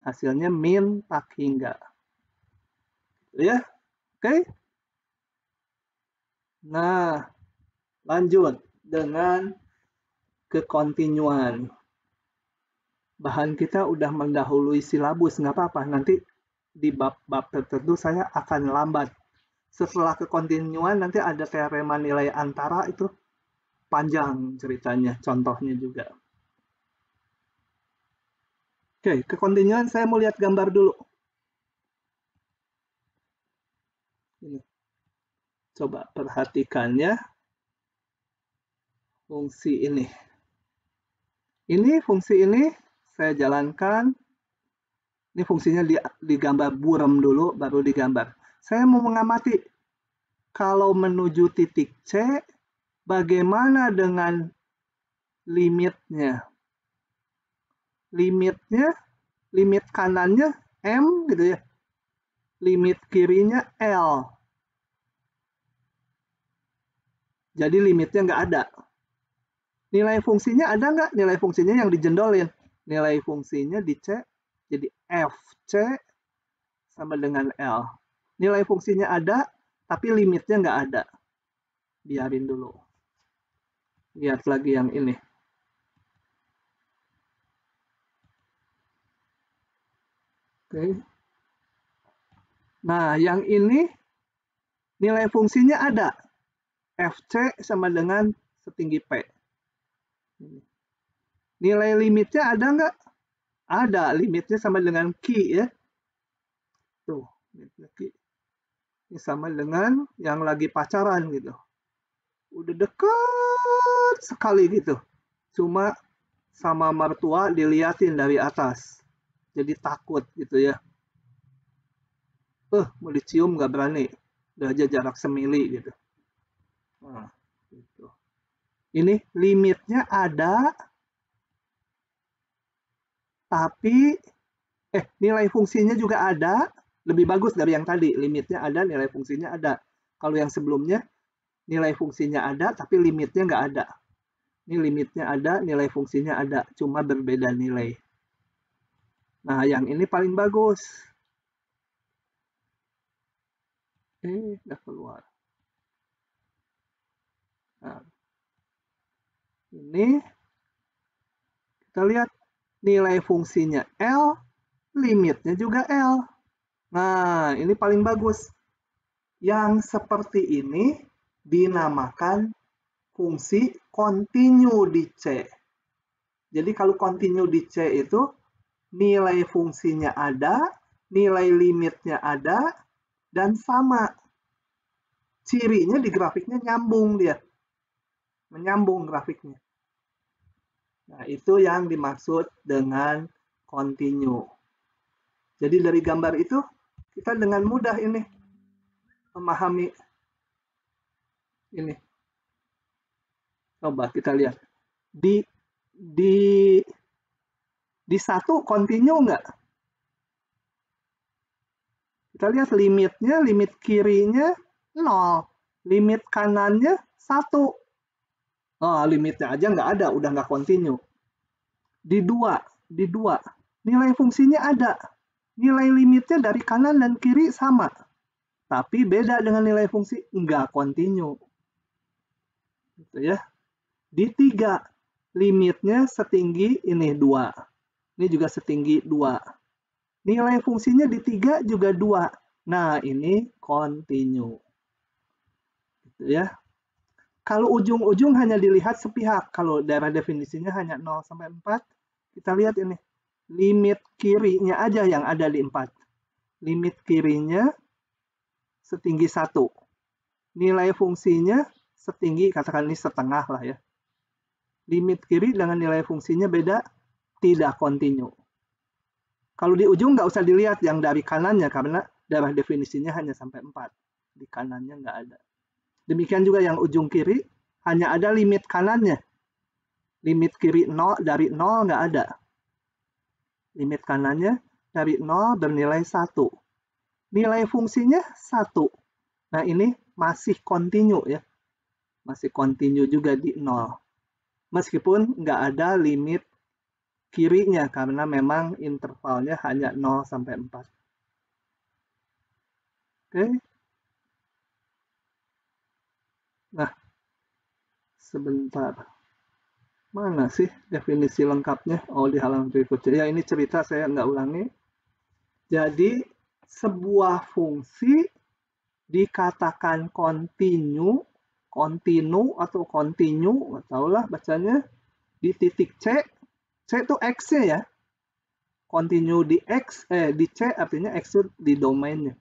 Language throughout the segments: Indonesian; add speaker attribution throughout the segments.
Speaker 1: Hasilnya min tak hingga. Ya, oke. Nah, lanjut dengan kekontinuan. Bahan kita udah mendahului silabus, nggak apa-apa. Nanti di bab-bab tertentu saya akan lambat. Setelah kekontinuan nanti ada teorema nilai antara, itu panjang ceritanya, contohnya juga. Oke, kekontinuan saya mau lihat gambar dulu. Ini. Coba perhatikan ya. Fungsi ini. Ini fungsi ini saya jalankan. Ini fungsinya digambar buram dulu, baru digambar. Saya mau mengamati kalau menuju titik C, bagaimana dengan limitnya? Limit kanannya M gitu ya. Limit kirinya L. Jadi limitnya nggak ada. Nilai fungsinya ada nggak? Nilai fungsinya yang dijendolin. Nilai fungsinya di C, jadi FC sama dengan L. Nilai fungsinya ada, tapi limitnya nggak ada. Biarin dulu. Lihat lagi yang ini. Oke. Nah, yang ini nilai fungsinya ada. FC sama dengan setinggi P. Nilai limitnya ada nggak? Ada, limitnya sama dengan Q ya. Tuh, Q. Ini sama dengan yang lagi pacaran gitu. Udah dekat sekali gitu. Cuma sama mertua diliatin dari atas. Jadi takut gitu ya. Mau dicium nggak berani. Udah aja jarak semili gitu. Nah, gitu. Ini limitnya ada, tapi nilai fungsinya juga ada. Lebih bagus dari yang tadi. Limitnya ada, nilai fungsinya ada. Kalau yang sebelumnya, nilai fungsinya ada, tapi limitnya nggak ada. Ini limitnya ada, nilai fungsinya ada. Cuma berbeda nilai. Nah, yang ini paling bagus. Udah keluar. Nah, ini kita lihat nilai fungsinya L, limitnya juga L. Nah, ini paling bagus. Yang seperti ini dinamakan fungsi kontinu di C. Jadi kalau kontinu di C itu nilai fungsinya ada, nilai limitnya ada, dan sama. Cirinya di grafiknya nyambung dia. Menyambung grafiknya. Nah, itu yang dimaksud dengan kontinu. Jadi dari gambar itu kita dengan mudah ini memahami ini. Coba kita lihat. Di satu kontinu nggak? Kita lihat limitnya, limit kirinya 0. Limit kanannya 1. Oh, limitnya aja nggak ada, udah nggak kontinu. Di dua, nilai fungsinya ada. Nilai limitnya dari kanan dan kiri sama. Tapi beda dengan nilai fungsi, nggak kontinu. Gitu ya. Di 3, limitnya setinggi ini 2. Ini juga setinggi 2. Nilai fungsinya di 3 juga 2. Nah, ini kontinu. Gitu ya. Kalau ujung-ujung hanya dilihat sepihak. Kalau daerah definisinya hanya 0 sampai 4, kita lihat ini. Limit kirinya aja yang ada di 4. Limit kirinya setinggi 1. Nilai fungsinya setinggi, katakan ini setengah lah ya. Limit kiri dengan nilai fungsinya beda, tidak kontinu. Kalau di ujung nggak usah dilihat yang dari kanannya, karena daerah definisinya hanya sampai 4. Di kanannya nggak ada. Demikian juga yang ujung kiri, hanya ada limit kanannya. Limit kiri 0, dari 0 nggak ada. Limit kanannya dari 0 bernilai 1. Nilai fungsinya 1. Nah, ini masih kontinu ya. Masih kontinu juga di 0. Meskipun nggak ada limit kirinya karena memang intervalnya hanya 0 sampai 4. Oke. Nah, sebentar. Mana sih definisi lengkapnya? Oh, di halaman berikutnya. Ya, ini cerita saya nggak ulangi. Jadi, sebuah fungsi dikatakan kontinu atau kontinu, nggak tahu lah bacanya, di titik C. C itu X-nya ya. Kontinu di X, di C artinya X itu di domainnya.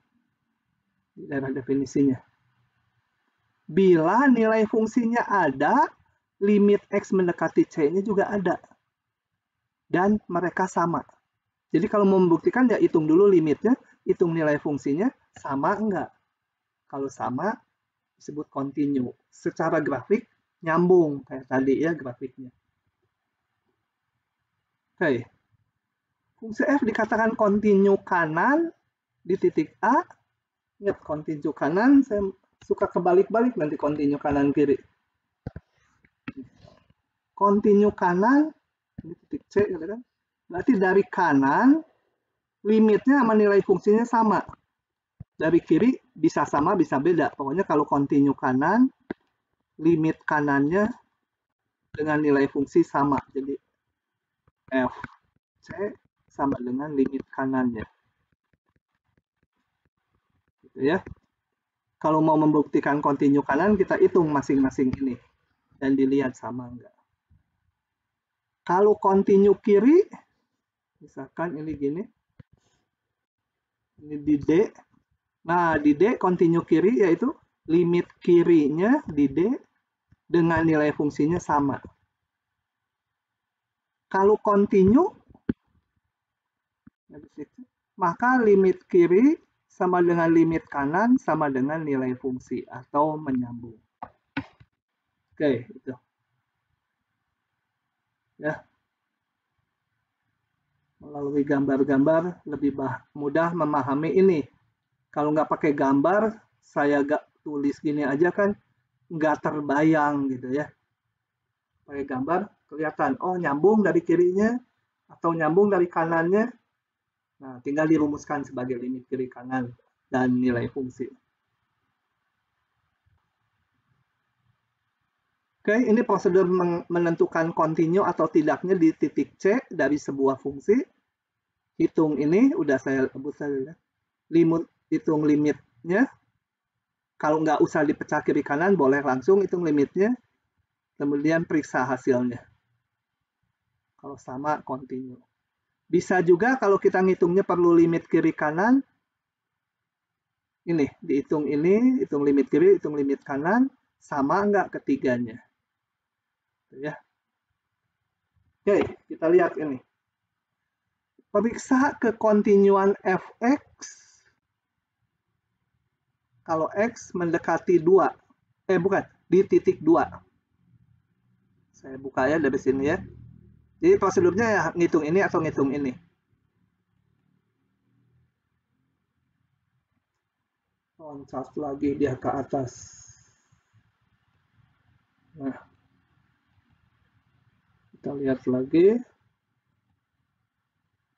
Speaker 1: Di daerah definisinya. Bila nilai fungsinya ada, limit X mendekati C-nya juga ada. Dan mereka sama. Jadi kalau mau membuktikan ya hitung dulu limitnya, hitung nilai fungsinya, sama enggak. Kalau sama, disebut kontinu. Secara grafik, nyambung. Kayak tadi ya grafiknya. Oke. Fungsi f dikatakan kontinu kanan di titik A. Ingat, kontinu kanan, saya suka kebalik-balik nanti kontinu kanan kiri. Kontinu kanan, ini titik C, kan? Berarti dari kanan, limitnya sama nilai fungsinya sama. Dari kiri bisa sama, bisa beda. Pokoknya kalau kontinu kanan, limit kanannya dengan nilai fungsi sama. Jadi f c sama dengan limit kanannya. Gitu ya. Kalau mau membuktikan kontinu kanan, kita hitung masing-masing ini. Dan dilihat sama enggak. Kalau kontinu kiri, misalkan ini gini. Ini di D. Nah, di D kontinu kiri yaitu limit kirinya di D dengan nilai fungsinya sama. Kalau kontinu, maka limit kiri sama dengan limit kanan sama dengan nilai fungsi atau menyambung. Oke, itu. Ya. Melalui gambar-gambar lebih mudah memahami ini. Kalau nggak pakai gambar, saya nggak tulis gini aja kan nggak terbayang gitu ya. Pakai gambar kelihatan, oh nyambung dari kirinya atau nyambung dari kanannya. Nah, tinggal dirumuskan sebagai limit kiri kanan dan nilai fungsi. Oke, ini prosedur menentukan kontinu atau tidaknya di titik C dari sebuah fungsi. Hitung ini, udah saya sebut saja. Hitung limitnya. Kalau nggak usah dipecah kiri kanan, boleh langsung hitung limitnya. Kemudian periksa hasilnya. Kalau sama, kontinu. Bisa juga kalau kita ngitungnya perlu limit kiri kanan. Ini, dihitung ini, hitung limit kiri, hitung limit kanan. Sama nggak ketiganya? Ya. Oke, kita lihat ini. Periksa kekontinuan fx kalau x mendekati 2. Bukan, di titik 2. Saya buka ya dari sini ya. Jadi prosedurnya ya ngitung ini atau ngitung ini. Loncat lagi dia ke atas. Nah, kita lihat lagi.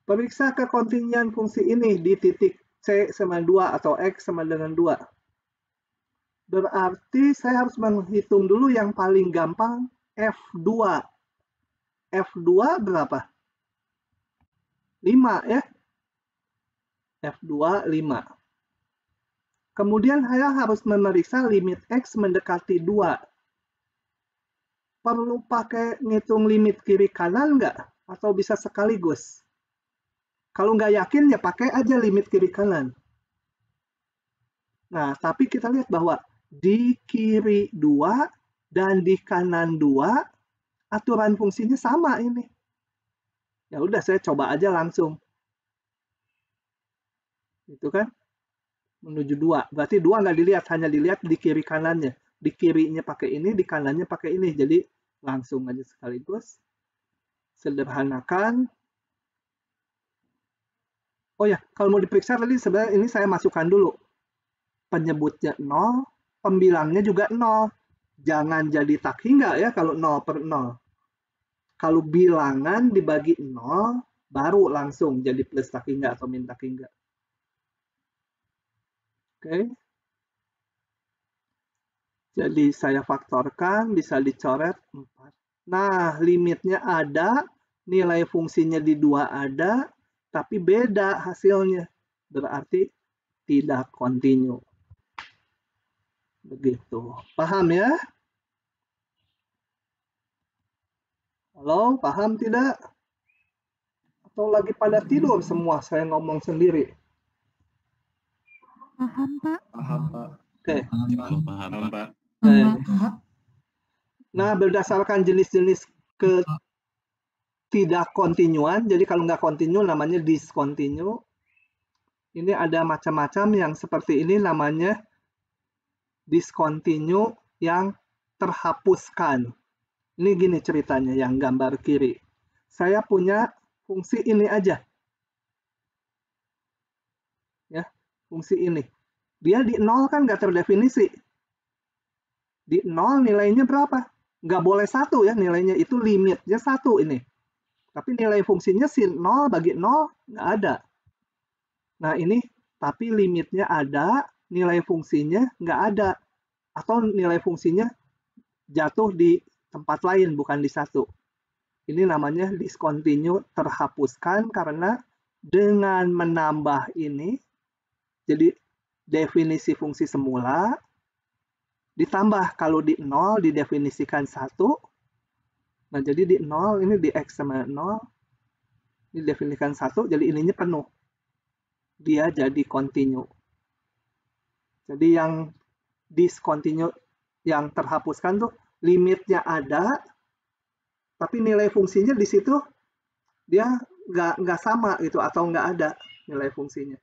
Speaker 1: Periksa kekontinuan fungsi ini di titik C sama 2 atau X sama dengan 2. Berarti saya harus menghitung dulu yang paling gampang F2. F2 berapa? 5 ya. F2 5. Kemudian saya harus memeriksa limit X mendekati 2. Perlu pakai ngitung limit kiri kanan nggak? Atau bisa sekaligus? Kalau nggak yakin ya pakai aja limit kiri kanan. Nah, tapi kita lihat bahwa di kiri 2 dan di kanan 2 aturan fungsinya sama ini. Ya udah saya coba aja langsung. Itu kan? Menuju 2. Berarti 2 nggak dilihat, hanya dilihat di kiri kanannya. Di kirinya pakai ini, di kanannya pakai ini. Jadi langsung aja sekaligus. Sederhanakan. Oh ya, kalau mau diperiksa tadi sebenarnya ini saya masukkan dulu. Penyebutnya 0, pembilangnya juga 0. Jangan jadi tak hingga ya kalau 0 per 0. Kalau bilangan dibagi 0, baru langsung jadi plus tak hingga atau min tak hingga. Oke. Jadi saya faktorkan, bisa dicoret 4. Nah, limitnya ada, nilai fungsinya di 2 ada, tapi beda hasilnya. Berarti tidak kontinu. Begitu. Paham ya? Halo, paham tidak? Atau lagi pada tidur semua saya ngomong sendiri?
Speaker 2: Paham, Pak.
Speaker 3: Paham, Pak.
Speaker 1: Oke.
Speaker 3: Paham, Pak.
Speaker 1: Nah, berdasarkan jenis-jenis tidak kontinuan, jadi kalau nggak kontinu namanya discontinue. Ini ada macam-macam yang seperti ini namanya discontinue yang terhapuskan. Ini gini ceritanya yang gambar kiri. Saya punya fungsi ini aja. Ya, fungsi ini. Dia di 0 kan nggak terdefinisi. Di 0 nilainya berapa? Nggak boleh 1 ya nilainya, itu limitnya 1 ini. Tapi nilai fungsinya si 0 bagi 0 nggak ada. Nah ini, tapi limitnya ada, nilai fungsinya nggak ada. Atau nilai fungsinya jatuh di tempat lain, bukan di 1. Ini namanya discontinue terhapuskan karena dengan menambah ini, jadi definisi fungsi semula, ditambah kalau di 0 didefinisikan 1. Nah jadi di 0, ini di X sama 0, ini definisikan 1, jadi ininya penuh. Dia jadi continue. Jadi yang discontinue, yang terhapuskan tuh limitnya ada, tapi nilai fungsinya di situ dia nggak sama gitu atau nggak ada nilai fungsinya.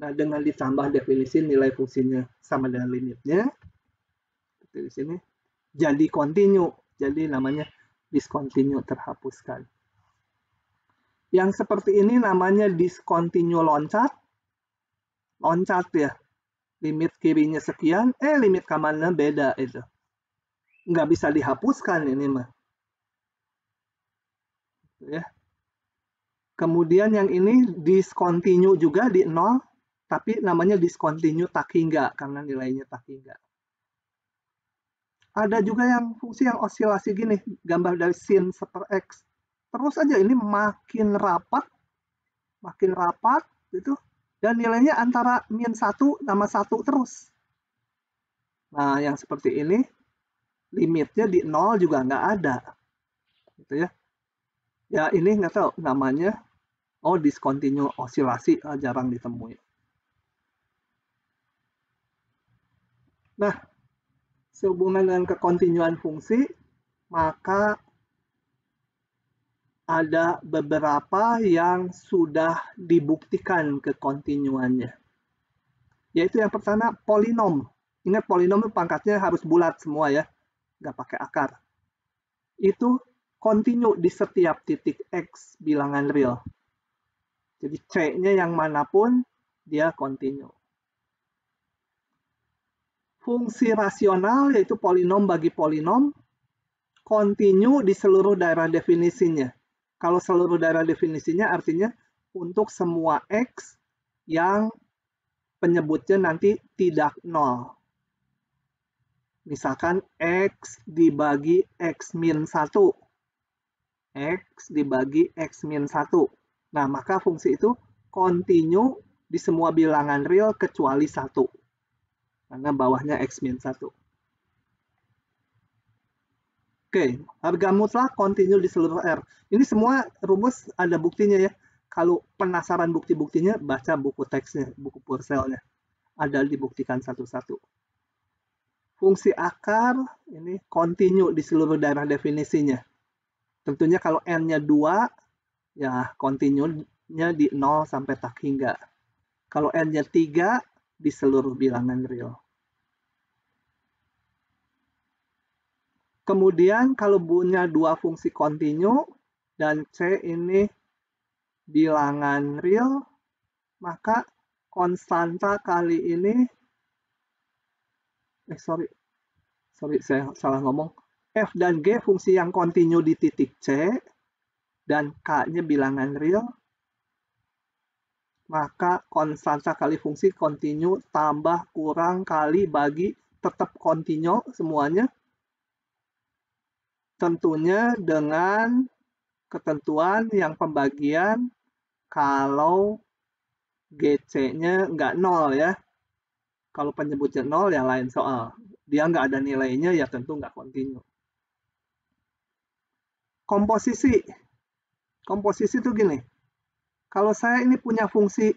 Speaker 1: Nah dengan ditambah definisi nilai fungsinya sama dengan limitnya, seperti di sini, jadi continue. Jadi namanya discontinue terhapuskan. Yang seperti ini namanya discontinue loncat. Loncat ya. Limit kirinya sekian, limit kanannya beda itu. Nggak bisa dihapuskan ini mah. Ya. Kemudian yang ini discontinue juga di 0, tapi namanya discontinue tak hingga karena nilainya tak hingga. Ada juga yang fungsi yang osilasi gini, gambar dari sin per X. Terus aja ini makin rapat gitu, dan nilainya antara min 1 sama 1 terus. Nah, yang seperti ini limitnya di 0 juga nggak ada. Gitu ya. Ya, ini nggak tahu namanya discontinue osilasi, jarang ditemui. Nah, sehubungan dengan kekontinuan fungsi, maka ada beberapa yang sudah dibuktikan kekontinuannya. Yaitu yang pertama, polinom. Ingat polinom itu pangkatnya harus bulat semua ya, nggak pakai akar. Itu kontinu di setiap titik X bilangan real. Jadi C-nya yang manapun, dia kontinu. Fungsi rasional, yaitu polinom bagi polinom, kontinu di seluruh daerah definisinya. Kalau seluruh daerah definisinya artinya untuk semua X yang penyebutnya nanti tidak 0. Misalkan X dibagi X min 1. X dibagi X min 1. Nah, maka fungsi itu kontinu di semua bilangan real kecuali 1. Karena bawahnya X min 1. Oke, harga mutlak kontinu di seluruh R. Ini semua rumus ada buktinya ya. Kalau penasaran bukti-buktinya, baca buku teksnya, buku Purcellnya. Ada dibuktikan satu-satu. Fungsi akar, ini kontinu di seluruh daerah definisinya. Tentunya kalau N-nya 2, ya kontinunya di 0 sampai tak hingga. Kalau N-nya 3, di seluruh bilangan real. Kemudian kalau punya dua fungsi kontinu dan C ini bilangan real, maka konstanta kali ini sorry saya salah ngomong. F dan G fungsi yang kontinu di titik C, dan K-nya bilangan real, maka konstanta kali fungsi kontinu tambah kurang kali bagi tetap kontinu semuanya. Tentunya dengan ketentuan yang pembagian kalau GC-nya nggak 0 ya. Kalau penyebutnya 0 ya lain soal. Dia nggak ada nilainya ya tentu nggak kontinu. Komposisi. Komposisi itu gini. Kalau saya ini punya fungsi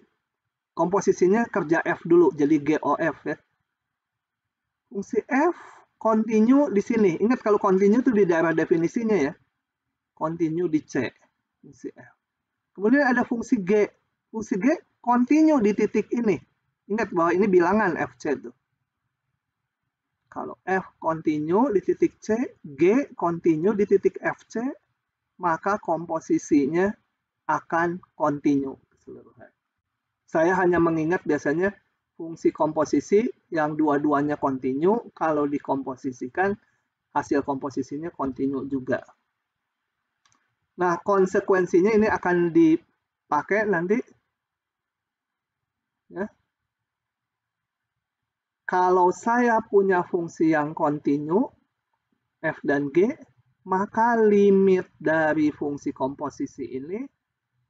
Speaker 1: komposisinya kerja F dulu, jadi GOF ya. Fungsi F kontinu di sini. Ingat kalau kontinu itu di daerah definisinya ya. Kontinu di C. Fungsi F. Kemudian ada fungsi G. Fungsi G kontinu di titik ini. Ingat bahwa ini bilangan FC itu. Kalau F kontinu di titik C, G kontinu di titik FC, maka komposisinya akan kontinu keseluruhan. Saya hanya mengingat biasanya fungsi komposisi yang dua-duanya kontinu, kalau dikomposisikan hasil komposisinya kontinu juga. Nah, konsekuensinya ini akan dipakai nanti ya. Kalau saya punya fungsi yang kontinu, F dan G, maka limit dari fungsi komposisi ini,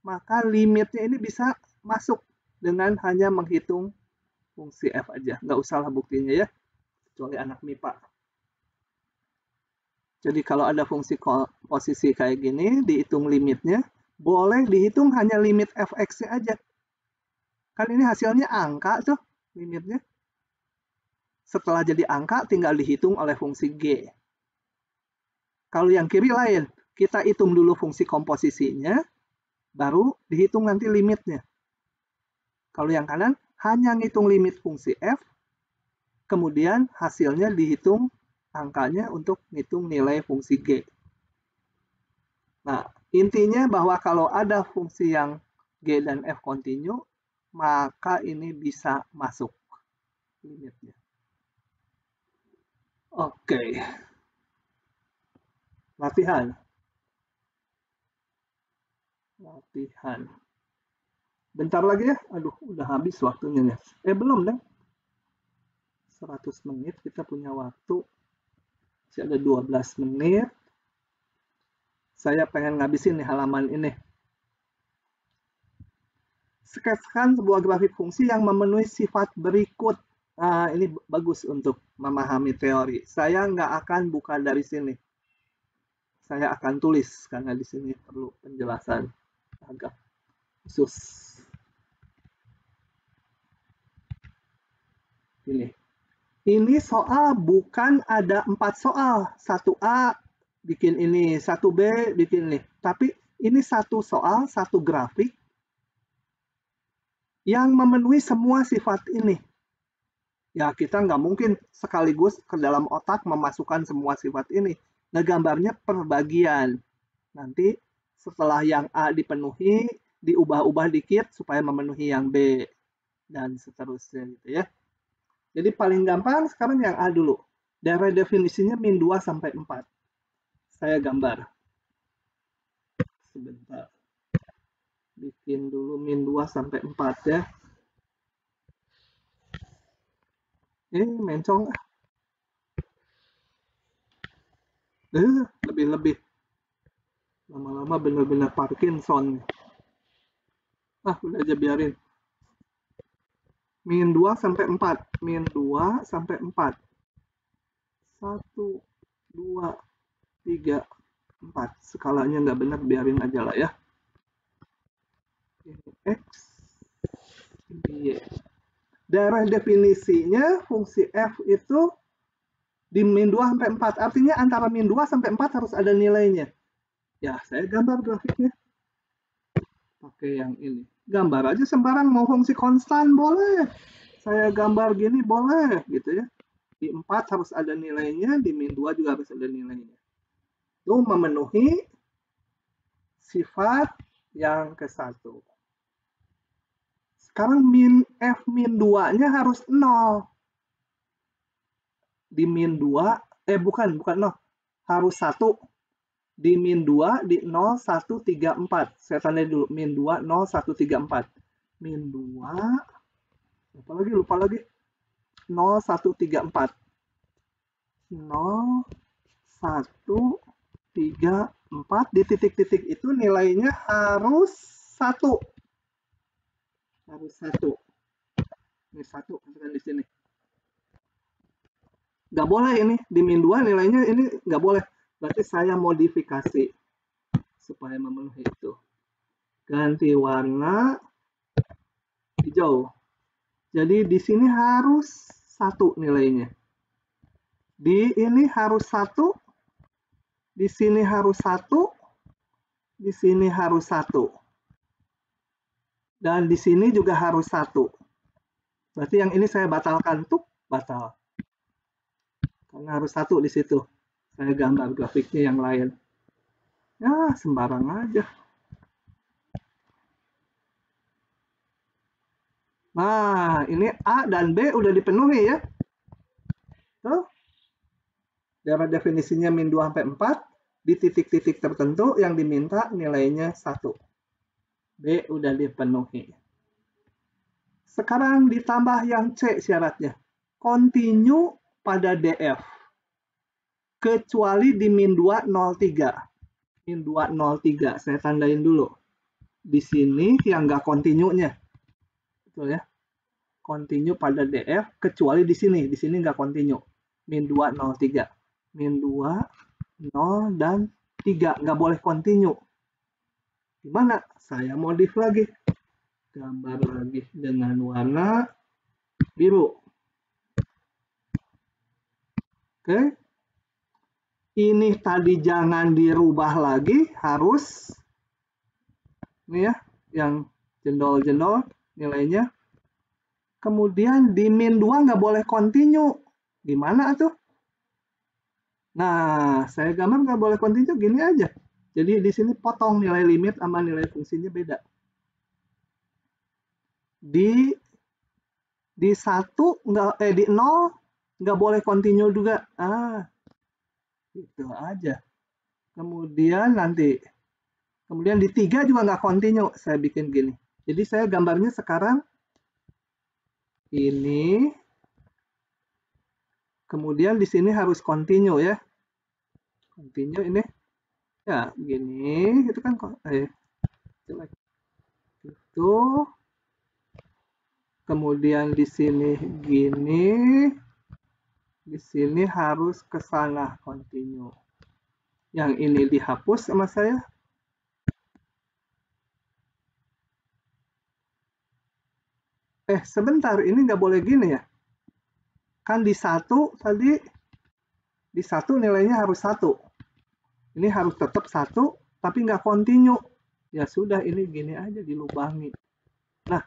Speaker 1: maka limitnya ini bisa masuk dengan hanya menghitung fungsi F aja. Nggak usahlah buktinya ya, kecuali anak MIPA. Jadi kalau ada fungsi komposisi kayak gini, dihitung limitnya, boleh dihitung hanya limit Fx-nya aja. Kan ini hasilnya angka tuh, limitnya. Setelah jadi angka, tinggal dihitung oleh fungsi G. Kalau yang kiri lain, kita hitung dulu fungsi komposisinya, baru dihitung nanti limitnya. Kalau yang kanan, hanya ngitung limit fungsi F, kemudian hasilnya dihitung angkanya untuk ngitung nilai fungsi G. Nah, intinya bahwa kalau ada fungsi yang G dan F kontinu, maka ini bisa masuk limitnya. Oke. Latihan. Bentar lagi ya. Aduh, udah habis waktunya nih. Belum deh. 100 menit kita punya waktu. Masih ada 12 menit. Saya pengen ngabisin nih halaman ini. Sketskan sebuah grafik fungsi yang memenuhi sifat berikut. Nah, ini bagus untuk memahami teori. Saya nggak akan buka dari sini. Saya akan tulis karena di sini perlu penjelasan agak khusus. Ini soal bukan ada 4 soal. 1A bikin ini, 1B bikin ini. Tapi ini satu soal, satu grafik yang memenuhi semua sifat ini. Ya, kita nggak mungkin sekaligus ke dalam otak memasukkan semua sifat ini. Nah, gambarnya per bagian. Nanti setelah yang A dipenuhi, diubah-ubah dikit supaya memenuhi yang B. Dan seterusnya gitu ya. Jadi paling gampang sekarang yang A dulu. Daerah definisinya min 2 sampai 4. Saya gambar. Sebentar. Bikin dulu min 2 sampai 4 ya. Mencong. Lebih-lebih. Lama-lama benar-benar Parkinson. Udah aja biarin. Min 2 sampai 4. Min 2 sampai 4. 1, 2, 3, 4. Skalanya nggak benar, biarin aja lah ya. Ini X, ini Y. Daerah definisinya fungsi F itu di min 2 sampai 4. Artinya antara min 2 sampai 4 harus ada nilainya. Ya, saya gambar grafiknya. Pakai yang ini. Gambar aja sembarang, mau fungsi konstan boleh. Saya gambar gini boleh gitu ya. Di 4 harus ada nilainya, di min 2 juga harus ada nilainya. Itu memenuhi sifat yang ke-1. Sekarang F min 2-nya harus 0. Di min 2, bukan 0. harus 1, di min 2, di 0, 1, 3, 4. Saya tandai dulu, min 2, 0, 1, 3, 4. Min 2, lupa lagi. 0, 1, 3, 4. 0, 1, 3, 4. Di titik-titik itu nilainya harus 1. Harus 1. Ini 1, katakan di sini. Nggak boleh ini, di min 2 nilainya ini nggak boleh. Berarti saya modifikasi supaya memenuhi itu. Ganti warna hijau. Jadi di sini harus 1 nilainya. Di ini harus 1. Di sini harus 1. Di sini harus 1. Dan di sini juga harus 1. Berarti yang ini saya batalkan tuh, batal. Karena harus 1 di situ. Saya gambar grafiknya yang lain. Ya, sembarang aja. Nah, ini A dan B udah dipenuhi ya. Tuh. Dapat definisinya min 2 sampai 4. Di titik-titik tertentu yang diminta nilainya 1. B udah dipenuhi. Sekarang ditambah yang C syaratnya. Continue pada DF. Kecuali di min 2, 03. Min 2, 03. Saya tandain dulu. Di sini yang nggak continue-nya. Betul ya? Continue pada DF, kecuali di sini. Di sini nggak continue. Min 2, 03. Min 2, 0, dan 3. Nggak boleh continue. Gimana? Saya modif lagi. Gambar lagi dengan warna biru. Oke. Ini tadi jangan dirubah lagi, harus ini ya, yang jendol-jendol nilainya. Kemudian di min 2 nggak boleh continue. Gimana tuh? Nah, saya gambar nggak boleh continue gini aja. Jadi di sini potong nilai limit sama nilai fungsinya beda. Di 1 nggak di 0 nggak boleh continue juga. Itu aja. Kemudian di 3 juga nggak continue. Saya bikin gini. Jadi saya gambarnya sekarang ini. Kemudian di sini harus continue ya. Continue ini. Ya, gini. Itu kan itu. Kemudian di sini gini. Di sini harus ke sana continue. Yang ini dihapus sama saya. Sebentar, ini nggak boleh gini ya. Kan di 1 tadi, di 1 nilainya harus 1. Ini harus tetap 1, tapi nggak continue. Ya sudah, ini gini aja dilubangi. Nah,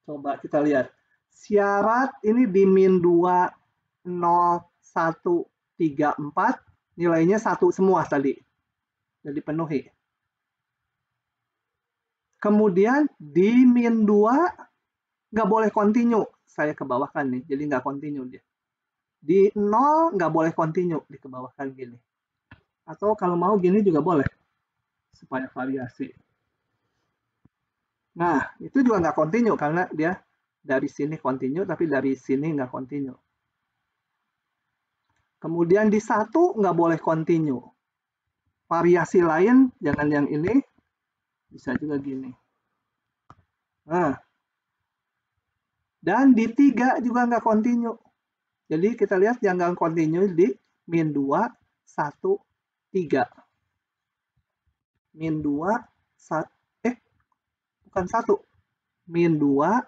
Speaker 1: coba kita lihat. Syarat ini di min 2, 0, 1, 3, 4. Nilainya 1 semua tadi. Jadi penuhi. Kemudian di min 2 nggak boleh continue. Saya kebawahkan nih, jadi nggak continue dia. Di 0 nggak boleh continue, dikebawahkan gini. Atau kalau mau gini juga boleh, supaya variasi. Nah, itu juga nggak continue, karena dia dari sini continue, tapi dari sini nggak continue. Kemudian di 1 nggak boleh continue. Variasi lain, jangan yang ini, bisa juga gini. Nah, dan di 3 juga nggak continue. Jadi kita lihat yang nggak continue di min 2, 1, 3. Min 2, bukan 1. Min 2,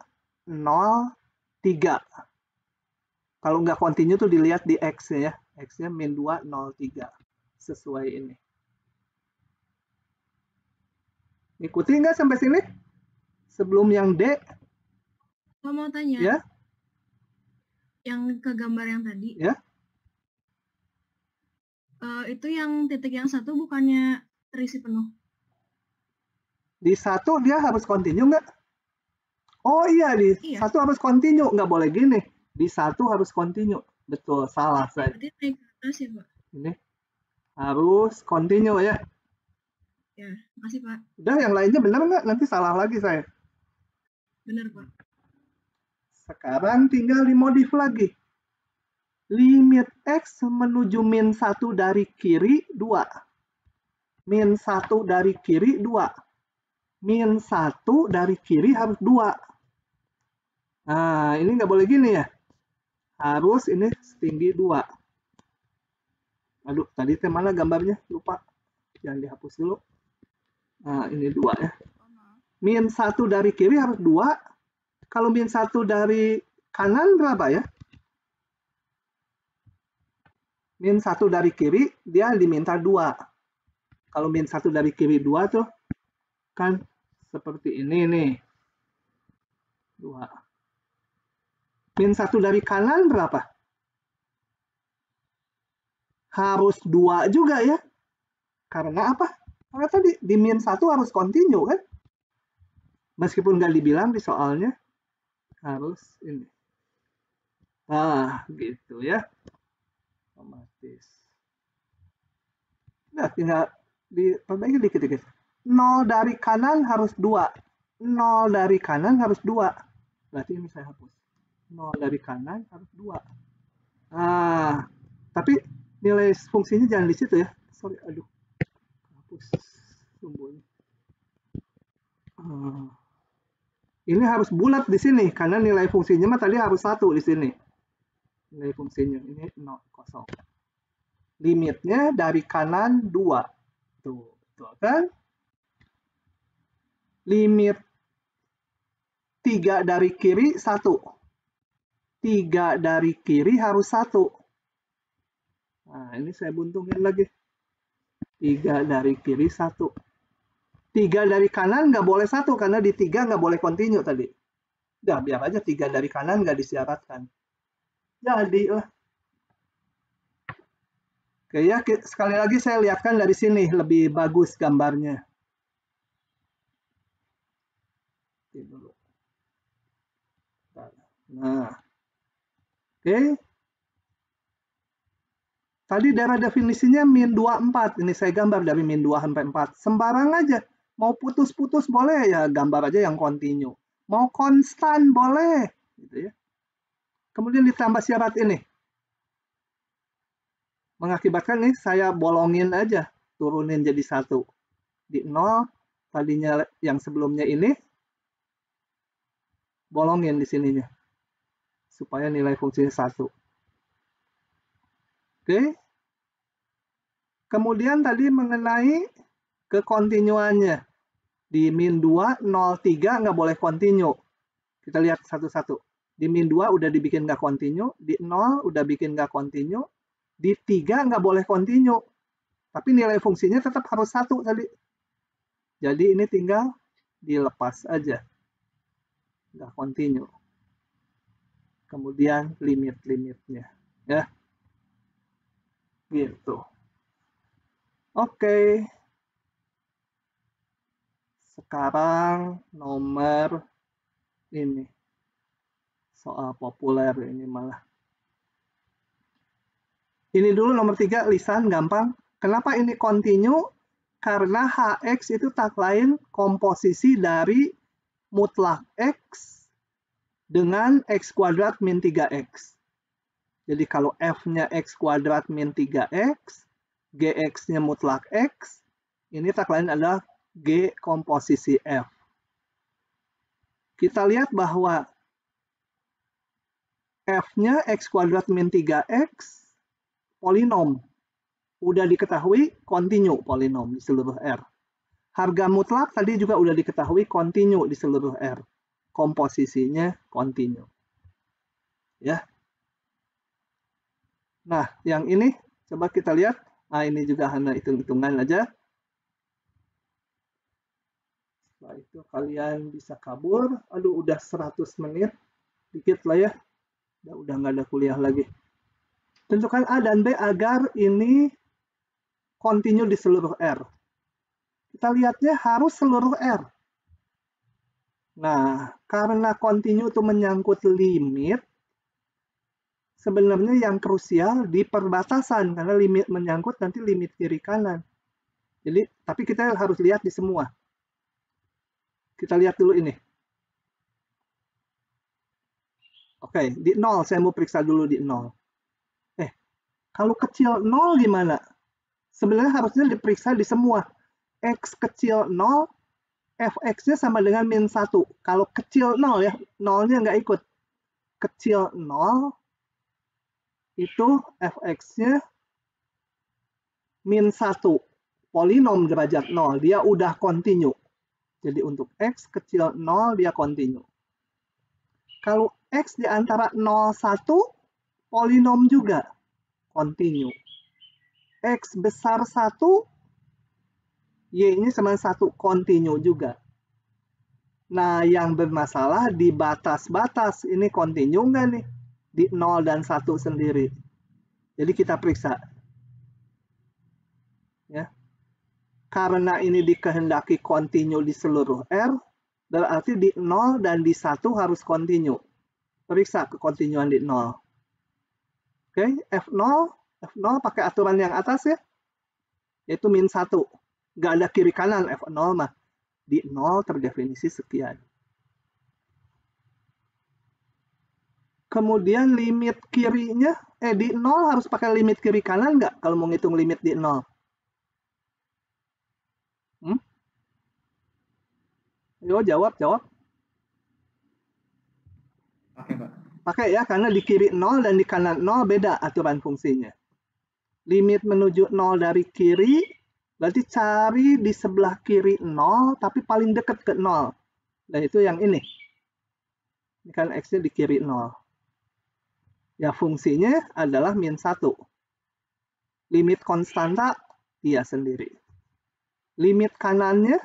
Speaker 1: 0, 3. Kalau nggak continue tuh dilihat di X-nya ya. X-nya min 2, 0, 3. Sesuai ini. Ikuti nggak sampai sini? Sebelum yang D?
Speaker 2: Saya mau tanya.
Speaker 1: Ya?
Speaker 2: Yang ke gambar yang tadi.
Speaker 1: Ya?
Speaker 2: Itu yang titik yang 1 bukannya terisi penuh?
Speaker 1: Di 1 dia harus continue nggak? Oh iya, di 1 harus continue. Nggak boleh gini. Di 1 harus continue. Betul, salah saya.
Speaker 2: Berarti naik ke atas ya, Pak?
Speaker 1: Ini harus continue ya.
Speaker 2: Ya, makasih Pak.
Speaker 1: Udah, yang lainnya benar nggak? Nanti salah lagi saya.
Speaker 2: Benar Pak.
Speaker 1: Sekarang tinggal dimodif lagi. Limit X menuju min 1 dari kiri 2. Min 1 dari kiri 2. Min 1 dari kiri harus 2. Nah, ini nggak boleh gini ya. Harus ini setinggi 2. Aduh, tadi mana gambarnya? Lupa. Jangan dihapus dulu. Nah, ini 2 ya. Min 1 dari kiri harus 2. Kalau min 1 dari kanan berapa ya? Min 1 dari kiri, dia diminta 2. Kalau min 1 dari kiri 2 tuh, kan seperti ini nih. 2. Min 1 dari kanan berapa? Harus 2 juga ya. Karena apa? Karena tadi di min 1 harus continue kan? Meskipun nggak dibilang di soalnya, harus ini. Nah, gitu ya. Otomatis. Nah, tinggal diperbaiki dikit-dikit. 0 dari kanan harus 2. 0 dari kanan harus 2. Berarti ini saya hapus. 0 dari kanan harus 2. Nah, tapi nilai fungsinya jangan di situ ya. Sorry, aduh. Hapus sumbunya. Ini harus bulat di sini karena nilai fungsinya mah tadi harus 1 di sini. Nilai fungsinya ini 0, kosong. Limitnya dari kanan 2. Tuh kan? Limit 3 dari kiri 1. 3 dari kiri harus 1. Nah, ini saya buntungin lagi. 3 dari kiri 1. 3 dari kanan nggak boleh 1 karena di 3 nggak boleh continue tadi. Udah, biar aja 3 dari kanan nggak disyaratkan. Jadi lah. Oke ya, sekali lagi saya lihatkan dari sini lebih bagus gambarnya. Dulu. Nah, oke. Tadi daerah definisinya min 24. Ini saya gambar dari min 2 sampai 4. Sembarang aja. Mau putus-putus boleh ya, gambar aja yang continue. Mau konstan boleh. Gitu ya. Kemudian ditambah syarat ini. Mengakibatkan nih saya bolongin aja. Turunin jadi 1. Di 0, tadinya yang sebelumnya ini, bolongin di sininya. Supaya nilai fungsinya 1. Oke. Kemudian tadi mengenai kekontinuannya. Di min 2, 0, 3 nggak boleh continue. Kita lihat satu-satu. Di min 2 udah dibikin nggak continue. Di 0 udah bikin nggak continue. Di 3 nggak boleh continue. Tapi nilai fungsinya tetap harus 1 tadi. Jadi ini tinggal dilepas aja. Nggak continue. Kemudian limit-limitnya. Ya. Gitu. Oke. Sekarang nomor ini. Soal populer ini malah. Ini dulu nomor 3, lisan gampang. Kenapa ini continue? Karena Hx itu tak lain komposisi dari mutlak X dengan X kuadrat min 3X. Jadi kalau F-nya X kuadrat min 3X, Gx-nya mutlak X, ini tak lain adalah G komposisi F. Kita lihat bahwa F-nya X kuadrat min 3X, polinom. Udah diketahui continue polinom di seluruh R. Harga mutlak tadi juga udah diketahui continue di seluruh R. Komposisinya continue. Ya. Nah, yang ini coba kita lihat. Nah, ini juga hanya hitung-hitungan aja. Setelah itu kalian bisa kabur. Aduh, udah 100 menit. Dikit lah ya. Udah nggak ada kuliah lagi. Tentukan A dan B agar ini continue di seluruh R. Kita lihatnya harus seluruh R. Nah, karena continue itu menyangkut limit, sebenarnya yang krusial di perbatasan, karena limit menyangkut nanti limit kiri kanan. Jadi, tapi kita harus lihat di semua. Kita lihat dulu ini. Oke, di 0 saya mau periksa dulu di 0. Kalau kecil 0 gimana? Sebenarnya harusnya diperiksa di semua. X kecil 0, fx-nya sama dengan min 1. Kalau kecil 0 ya, 0-nya nggak ikut. Kecil 0, itu fx-nya min 1. Polinom derajat 0, dia udah kontinu. Jadi untuk x kecil 0, dia kontinu. Kalau x di antara 0, 1, polinom juga kontinu. X besar 1, Y-nya sama 1, kontinu juga. Nah, yang bermasalah di batas-batas. Ini kontinu nggak nih? Di 0 dan 1 sendiri. Jadi kita periksa. Ya. Karena ini dikehendaki kontinu di seluruh R, berarti di 0 dan di 1 harus kontinu. Periksa kekontinuan di 0. Oke, F0 pakai aturan yang atas ya. Yaitu min 1. Nggak ada kiri kanan F0 mah. Di 0 terdefinisi sekian. Kemudian limit kirinya, di 0 harus pakai limit kiri kanan nggak kalau mau ngitung limit di 0? Yo, jawab.
Speaker 3: Pakai, Pak.
Speaker 1: Pakai ya, karena di kiri 0 dan di kanan 0 beda aturan fungsinya. Limit menuju 0 dari kiri, berarti cari di sebelah kiri 0, tapi paling dekat ke 0. Dan itu yang ini. Ini kan X-nya di kiri 0. Ya, fungsinya adalah min 1. Limit konstanta, dia sendiri. Limit kanannya,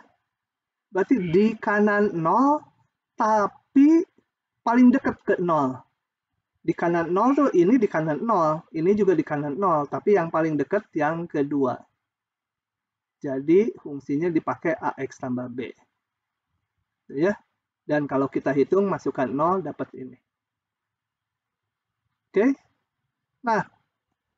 Speaker 1: berarti di kanan 0, tapi paling dekat ke 0. Di kanan 0 tuh ini di kanan 0, ini juga di kanan 0, tapi yang paling dekat yang kedua. Jadi fungsinya dipakai AX tambah B. Ya. Dan kalau kita hitung masukkan 0 dapat ini. Oke. Nah,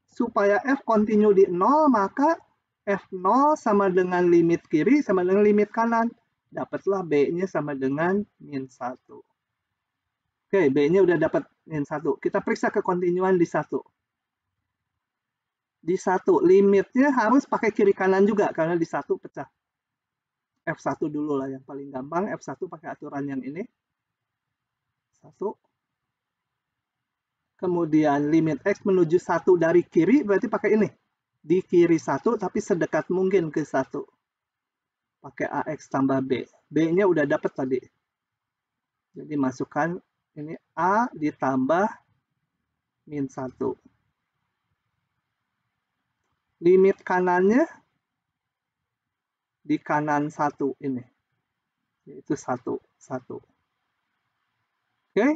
Speaker 1: supaya F kontinu di 0 maka F0 sama dengan limit kiri sama dengan limit kanan. Dapatlah B-nya sama dengan min 1. Oke, B-nya udah dapat min 1. Kita periksa kekontinuan di 1. Di 1, limitnya harus pakai kiri kanan juga, karena di 1 pecah. F1 dulu lah yang paling gampang. F1 pakai aturan yang ini. 1. Kemudian limit X menuju 1 dari kiri, berarti pakai ini. Di kiri 1, tapi sedekat mungkin ke 1. Pakai AX tambah B. B-nya udah dapat tadi. Jadi masukkan ini A ditambah min 1. Limit kanannya di kanan 1 ini. Yaitu 1. Oke.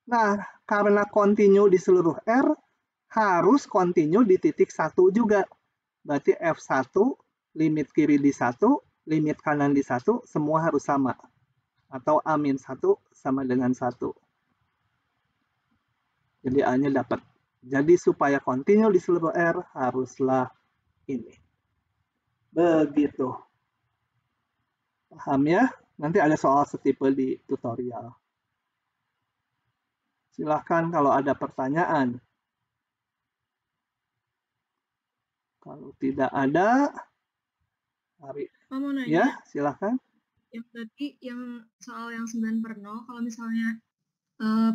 Speaker 1: Nah, karena kontinu di seluruh R, harus kontinu di titik 1 juga. Berarti F1, limit kiri di 1, limit kanan di 1, semua harus sama. Atau A-1 sama dengan 1. Jadi A-nya dapat. Jadi supaya kontinu di seluruh R, haruslah ini. Begitu. Paham ya? Nanti ada soal setipe di tutorial. Silahkan kalau ada pertanyaan. Kalau tidak ada, Ari.
Speaker 2: Mau nanya?
Speaker 1: Ya, silahkan.
Speaker 2: Yang tadi, yang soal yang 9/0, kalau misalnya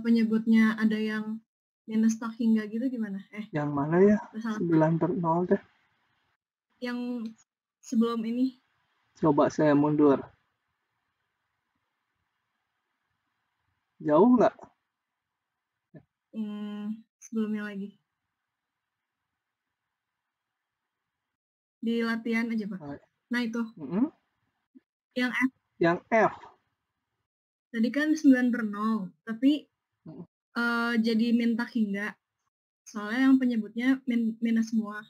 Speaker 2: penyebutnya ada yang minus tak hingga gitu gimana?
Speaker 1: Yang mana ya? 9/0 deh.
Speaker 2: Yang sebelum ini.
Speaker 1: Coba saya mundur. Jauh nggak?
Speaker 2: Sebelumnya lagi. Di latihan aja, Pak. Nah, itu. Yang F.
Speaker 1: Yang F.
Speaker 2: Tadi kan 9/0, tapi jadi min tak hingga. Soalnya yang penyebutnya minus semua.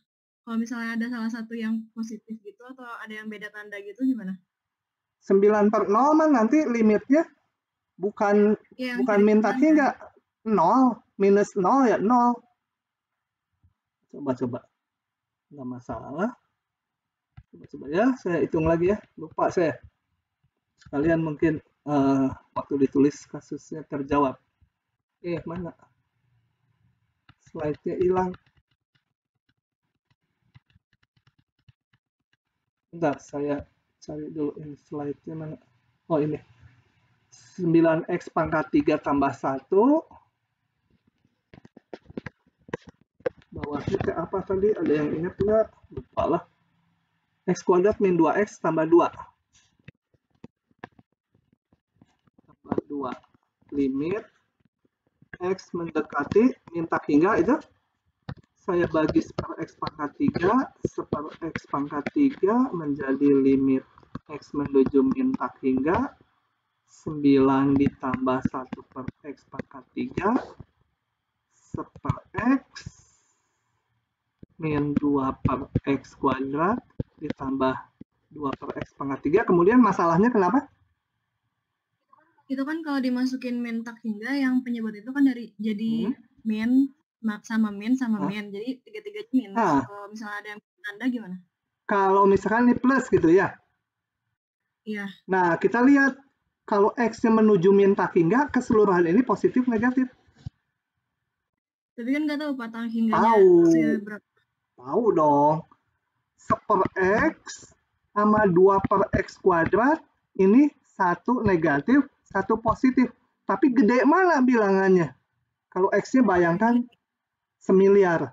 Speaker 2: Kalau misalnya ada salah satu yang positif gitu atau ada yang beda tanda gitu gimana?
Speaker 1: 9/0 mah nanti limitnya bukan min tak hingga 0, minus 0 ya 0. Coba. Nggak masalah. Coba ya, saya hitung lagi ya. Lupa saya. Sekalian mungkin waktu ditulis kasusnya terjawab. Mana? Slide-nya hilang. Bentar, saya cari dulu ini slide-nya mana. Oh, ini. 9x pangkat 3 tambah 1. Bawahnya ke apa tadi? Ada yang ingat nggak? Lupa lah. X kuadrat min 2x tambah 2. Tambah 2. Limit X mendekati minta hingga itu saya bagi seper X pangkat 3. Seper X pangkat 3 menjadi limit X menuju minta hingga 9 ditambah 1 per X pangkat 3 seper X min 2 per X kuadrat ditambah 2 per X pangkat 3. Kemudian masalahnya kenapa?
Speaker 2: Itu kan kalau dimasukin min tak hingga yang penyebut itu kan dari jadi min sama min sama min. Jadi tiga-tiganya minus. Kalau misalnya ada yang tanda gimana?
Speaker 1: Kalau misalkan ini plus gitu ya.
Speaker 2: Iya.
Speaker 1: Nah, kita lihat kalau X-nya menuju min tak hingga, keseluruhan ini positif negatif.
Speaker 2: Tapi kan nggak tahu patang hingganya berapa.
Speaker 1: Tahu dong. Seper X sama 2 per X kuadrat, ini 1 negatif, 1 positif. Tapi gede mana bilangannya? Kalau X-nya bayangkan semiliar.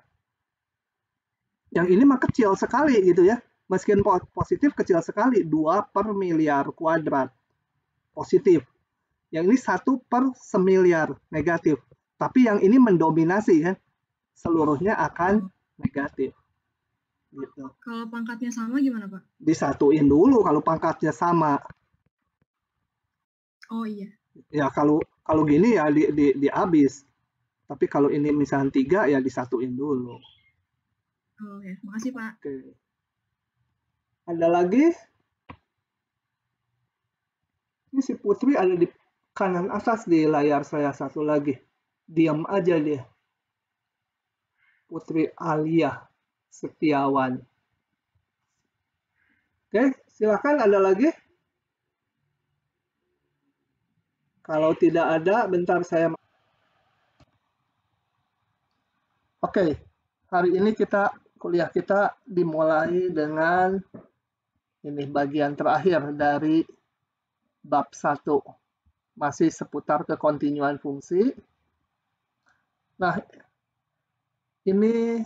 Speaker 1: Yang ini mah kecil sekali gitu ya. Meskipun positif kecil sekali, 2 per miliar kuadrat. Positif. Yang ini 1 per semiliar negatif. Tapi yang ini mendominasi kan. Seluruhnya akan negatif. Gitu.
Speaker 2: Kalau pangkatnya sama gimana, Pak?
Speaker 1: Disatuin dulu kalau pangkatnya sama.
Speaker 2: Oh iya.
Speaker 1: Ya kalau gini ya dihabis. Tapi kalau ini misalnya 3 ya disatuin dulu.
Speaker 2: Oh ya, makasih Pak.
Speaker 1: Oke. Ada lagi? Ini si Putri ada di kanan atas di layar saya satu lagi. Diam aja dia. Putri Alia Setiawan. Oke, silakan ada lagi? Kalau tidak ada, bentar saya. Oke, hari ini kuliah kita dimulai dengan ini bagian terakhir dari bab 1. Masih seputar kekontinuan fungsi. Nah, ini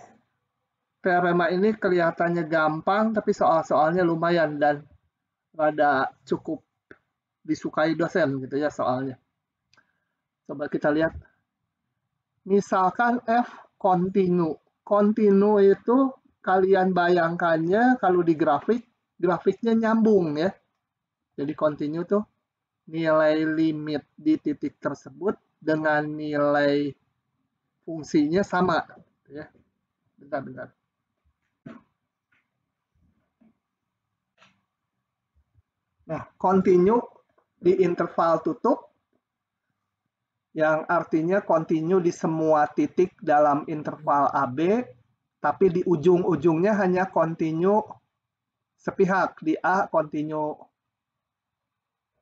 Speaker 1: teorema ini kelihatannya gampang, tapi soal-soalnya lumayan dan rada cukup disukai dosen gitu ya soalnya. Coba kita lihat. Misalkan F kontinu. Kontinu itu kalian bayangkannya kalau di grafiknya nyambung ya. Jadi kontinu tuh nilai limit di titik tersebut dengan nilai fungsinya sama ya. Bentar. Nah, kontinu di interval tutup yang artinya kontinu di semua titik dalam interval AB, tapi di ujung-ujungnya hanya kontinu sepihak. Di A kontinu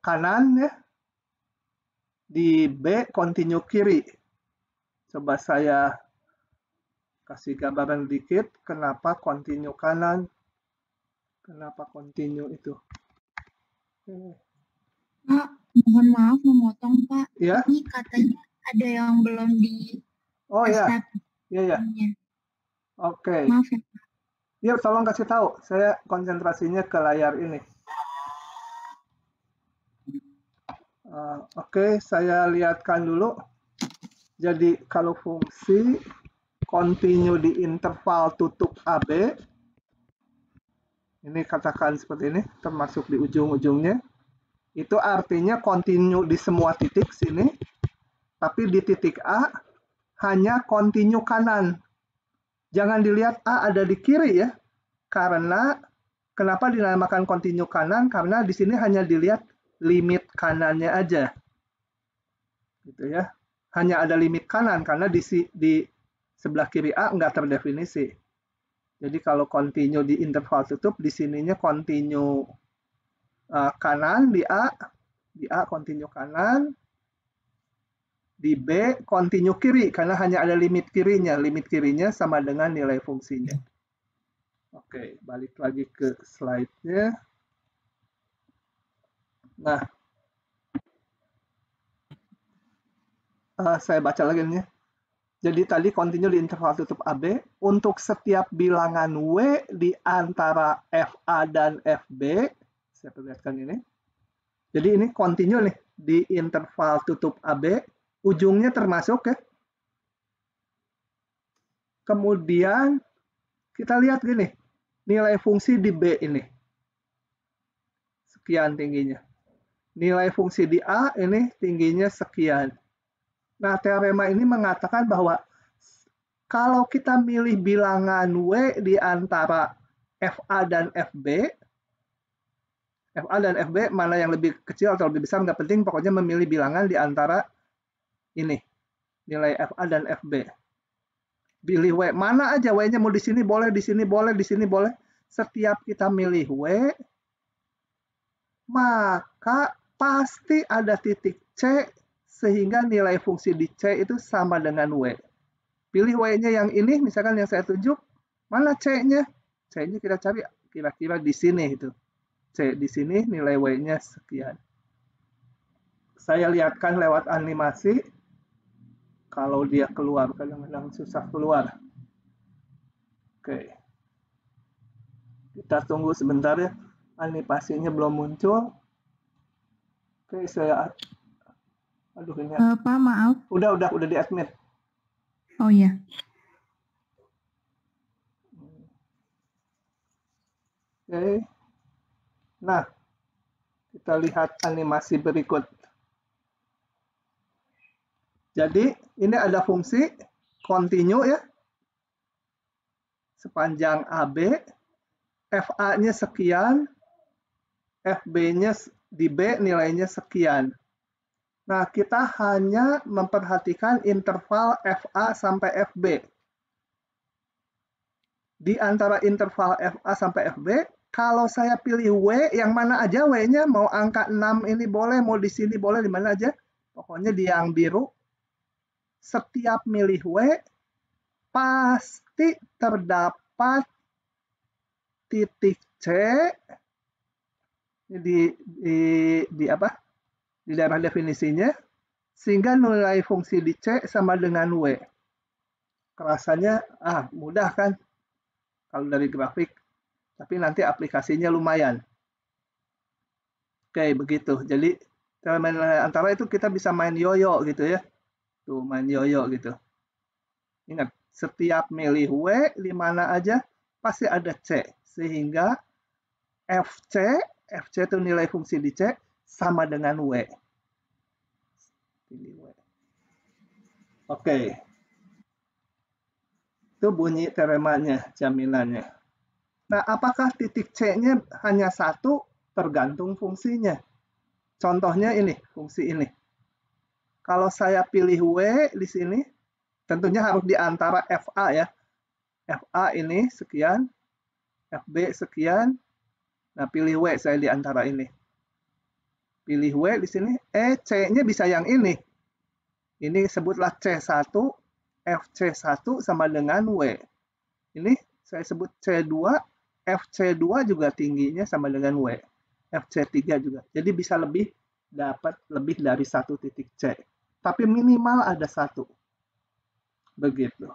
Speaker 1: kanan ya, di B kontinu kiri. Coba saya kasih gambaran dikit, kenapa kontinu kanan, kenapa kontinu itu.
Speaker 3: Pak, mohon maaf memotong Pak.
Speaker 1: Ya?
Speaker 3: Ini katanya ada yang belum di
Speaker 1: ya. Iya. Oke.
Speaker 3: Maaf ya Pak.
Speaker 1: Ya, tolong kasih tahu. Saya konsentrasinya ke layar ini. Oke, saya lihatkan dulu. Jadi kalau fungsi kontinu di interval tutup AB, ini katakan seperti ini, termasuk di ujung-ujungnya. Itu artinya kontinu di semua titik sini, tapi di titik A hanya kontinu kanan. Jangan dilihat A ada di kiri ya, karena kenapa dinamakan kontinu kanan? Karena di sini hanya dilihat limit kanannya aja, gitu ya. Hanya ada limit kanan karena di Sebelah kiri A nggak terdefinisi. Jadi kalau continue di interval tutup, di sininya continue kanan di A continue kanan, di B continue kiri karena hanya ada limit kirinya. Limit kirinya sama dengan nilai fungsinya. Oke, balik lagi ke slide-nya. Nah, saya baca lagi nih. Jadi tadi continue di interval tutup AB untuk setiap bilangan W di antara FA dan FB. Saya perlihatkan ini. Jadi ini continue nih di interval tutup AB, ujungnya termasuk ya. Kemudian kita lihat gini, nilai fungsi di B ini. Sekian tingginya. Nilai fungsi di A ini tingginya sekian. Nah, teorema ini mengatakan bahwa kalau kita milih bilangan W di antara FA dan FB, FA dan FB mana yang lebih kecil atau lebih besar nggak penting, pokoknya memilih bilangan di antara ini, nilai FA dan FB. Pilih W, mana aja W-nya mau di sini boleh, di sini boleh, di sini boleh. Setiap kita milih W, maka pasti ada titik C sehingga nilai fungsi di C itu sama dengan W. Pilih W-nya yang ini, misalkan yang saya tunjuk, mana C-nya? C-nya kita cari kira-kira di sini itu. C di sini, nilai W-nya sekian. Saya lihatkan lewat animasi, kalau dia keluar, kadang-kadang susah keluar. Oke. Kita tunggu sebentar ya, animasinya belum muncul. Oke, saya... Aduh, ini...
Speaker 3: Pak, maaf.
Speaker 1: Udah di admit.
Speaker 3: Oh iya.
Speaker 1: Oke. Nah, kita lihat animasi berikut. Jadi, ini ada fungsi continue ya. Sepanjang AB, FA-nya sekian, FB-nya di B nilainya sekian. Nah, kita hanya memperhatikan interval FA sampai FB. Di antara interval FA sampai FB, kalau saya pilih W, yang mana aja W-nya, mau angka 6 ini boleh, mau di sini boleh, di mana aja. Pokoknya di yang biru, setiap milih W, pasti terdapat titik C di apa? Di daerah definisinya, sehingga nilai fungsi di C sama dengan W. Kerasanya, mudah kan? Kalau dari grafik. Tapi nanti aplikasinya lumayan. Oke, begitu. Jadi, antara itu kita bisa main yoyo gitu ya. Tuh, main yoyo gitu. Ingat, setiap milih W, di mana aja, pasti ada C. Sehingga FC itu nilai fungsi di C, sama dengan W. Pilih W. Oke. Itu bunyi teoremanya, jaminannya. Nah, apakah titik C-nya hanya satu? Tergantung fungsinya. Contohnya ini, fungsi ini. Kalau saya pilih W di sini, tentunya harus di antara FA ya. FA ini sekian, FB sekian. Nah, pilih W saya di antara ini. Pilih W di sini, C-nya bisa yang ini. Ini sebutlah C1, FC1 sama dengan W. Ini saya sebut C2, FC2 juga tingginya sama dengan W. FC3 juga. Jadi bisa dapat lebih dari satu titik C. Tapi minimal ada satu. Begitu.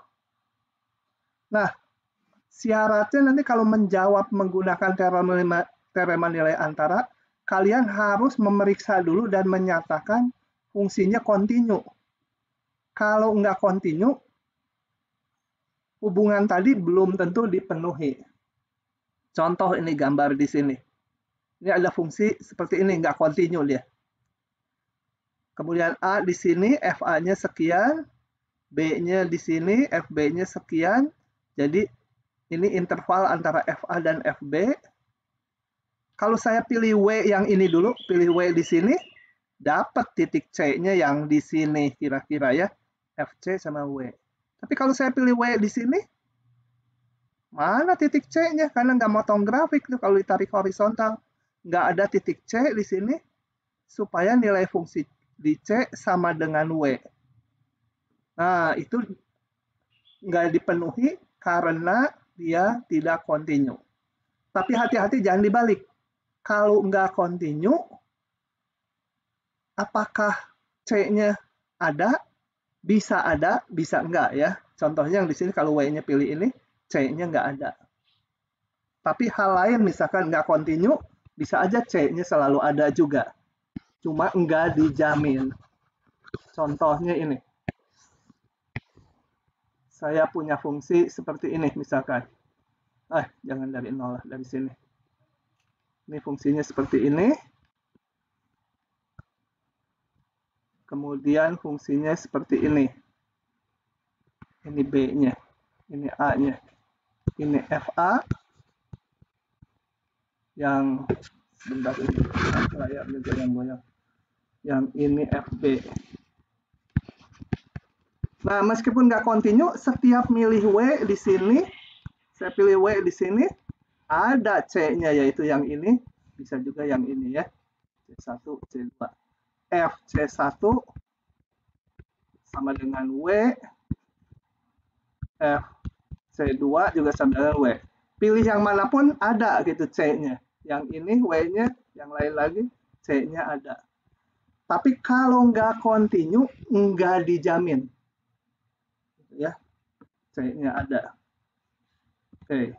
Speaker 1: Nah, syaratnya nanti kalau menjawab menggunakan teorema nilai antara, kalian harus memeriksa dulu dan menyatakan fungsinya kontinu. Kalau nggak kontinu, hubungan tadi belum tentu dipenuhi. Contoh ini gambar di sini. Ini ada fungsi seperti ini, nggak kontinu dia. Kemudian A di sini, FA-nya sekian, B-nya di sini, FB-nya sekian. Jadi ini interval antara FA dan FB. Kalau saya pilih W yang ini dulu, pilih W di sini, dapat titik C-nya yang di sini kira-kira ya. FC sama W. Tapi kalau saya pilih W di sini, mana titik C-nya? Karena nggak motong grafik tuh kalau ditarik horizontal. Nggak ada titik C di sini, supaya nilai fungsi di C sama dengan W. Nah, itu nggak dipenuhi karena dia tidak kontinu. Tapi hati-hati jangan dibalik. Kalau nggak kontinu, apakah C-nya ada? Bisa ada, bisa enggak ya. Contohnya yang di sini kalau W-nya pilih ini, C-nya nggak ada. Tapi hal lain misalkan nggak kontinu, bisa aja C-nya selalu ada juga. Cuma nggak dijamin. Contohnya ini. Saya punya fungsi seperti ini misalkan. Jangan dari nol lah, dari sini. Ini fungsinya seperti ini. Kemudian fungsinya seperti ini. Ini B-nya. Ini A-nya. Ini FA. Yang sebentar ini layarnya goyang-goyang. Yang ini FB. Nah, meskipun nggak kontinu, setiap milih W di sini, saya pilih W di sini, ada C-nya yaitu yang ini, bisa juga yang ini ya. C1, C2. F C1 sama dengan W, F C2 juga sama dengan W. Pilih yang manapun ada gitu C-nya. Yang ini W-nya, yang lain lagi C-nya ada. Tapi kalau nggak kontinu, nggak dijamin. Ya, C-nya ada. Oke.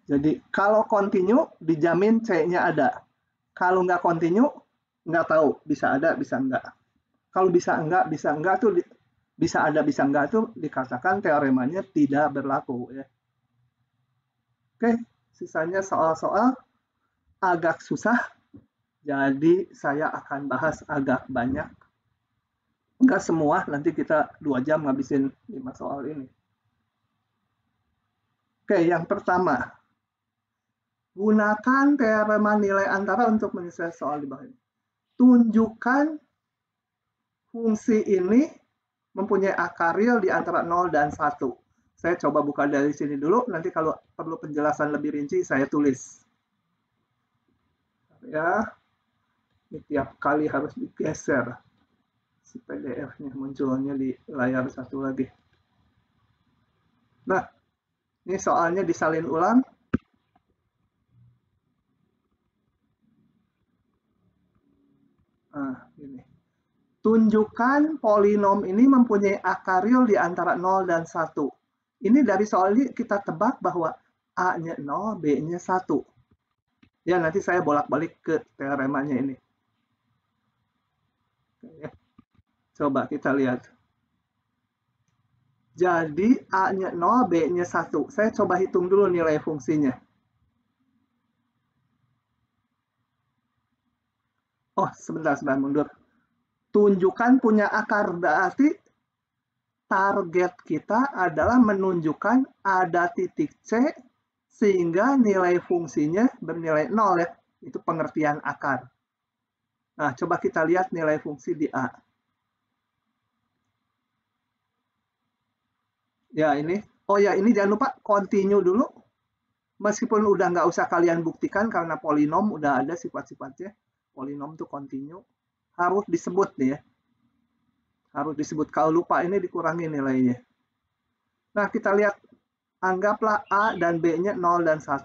Speaker 1: Jadi kalau kontinu dijamin C-nya ada. Kalau nggak kontinu nggak tahu, bisa ada, bisa enggak. Kalau bisa enggak tuh bisa ada, bisa enggak tuh dikatakan teoremanya tidak berlaku ya. Oke, sisanya soal-soal agak susah. Jadi saya akan bahas agak banyak. Enggak semua, nanti kita 2 jam ngabisin 5 soal ini. Oke, yang pertama. Gunakan teorema nilai antara untuk menyelesaikan soal di bawah ini. Tunjukkan fungsi ini mempunyai akar real di antara 0 dan 1. Saya coba buka dari sini dulu, nanti kalau perlu penjelasan lebih rinci saya tulis. Ya, ini tiap kali harus digeser si PDF-nya munculnya di layar satu lagi. Nah, ini soalnya disalin ulang. Ini. Tunjukkan polinom ini mempunyai akar real di antara 0 dan 1. Ini dari soal ini kita tebak bahwa A-nya 0, B-nya 1. Ya, nanti saya bolak-balik ke teoremanya ini. Coba kita lihat. Jadi A-nya 0, B-nya 1. Saya coba hitung dulu nilai fungsinya. Oh, sebentar mundur. Tunjukkan punya akar, berarti target kita adalah menunjukkan ada titik C sehingga nilai fungsinya bernilai 0 ya. Itu pengertian akar. Nah, coba kita lihat nilai fungsi di A. Ya, ini. Oh ya, ini jangan lupa continue dulu. Meskipun udah nggak usah kalian buktikan karena polinom udah ada sifat-sifatnya. Polinom tuh continue. Harus disebut nih ya. Harus disebut. Kalau lupa ini dikurangi nilainya. Nah, kita lihat. Anggaplah A dan B-nya 0 dan 1.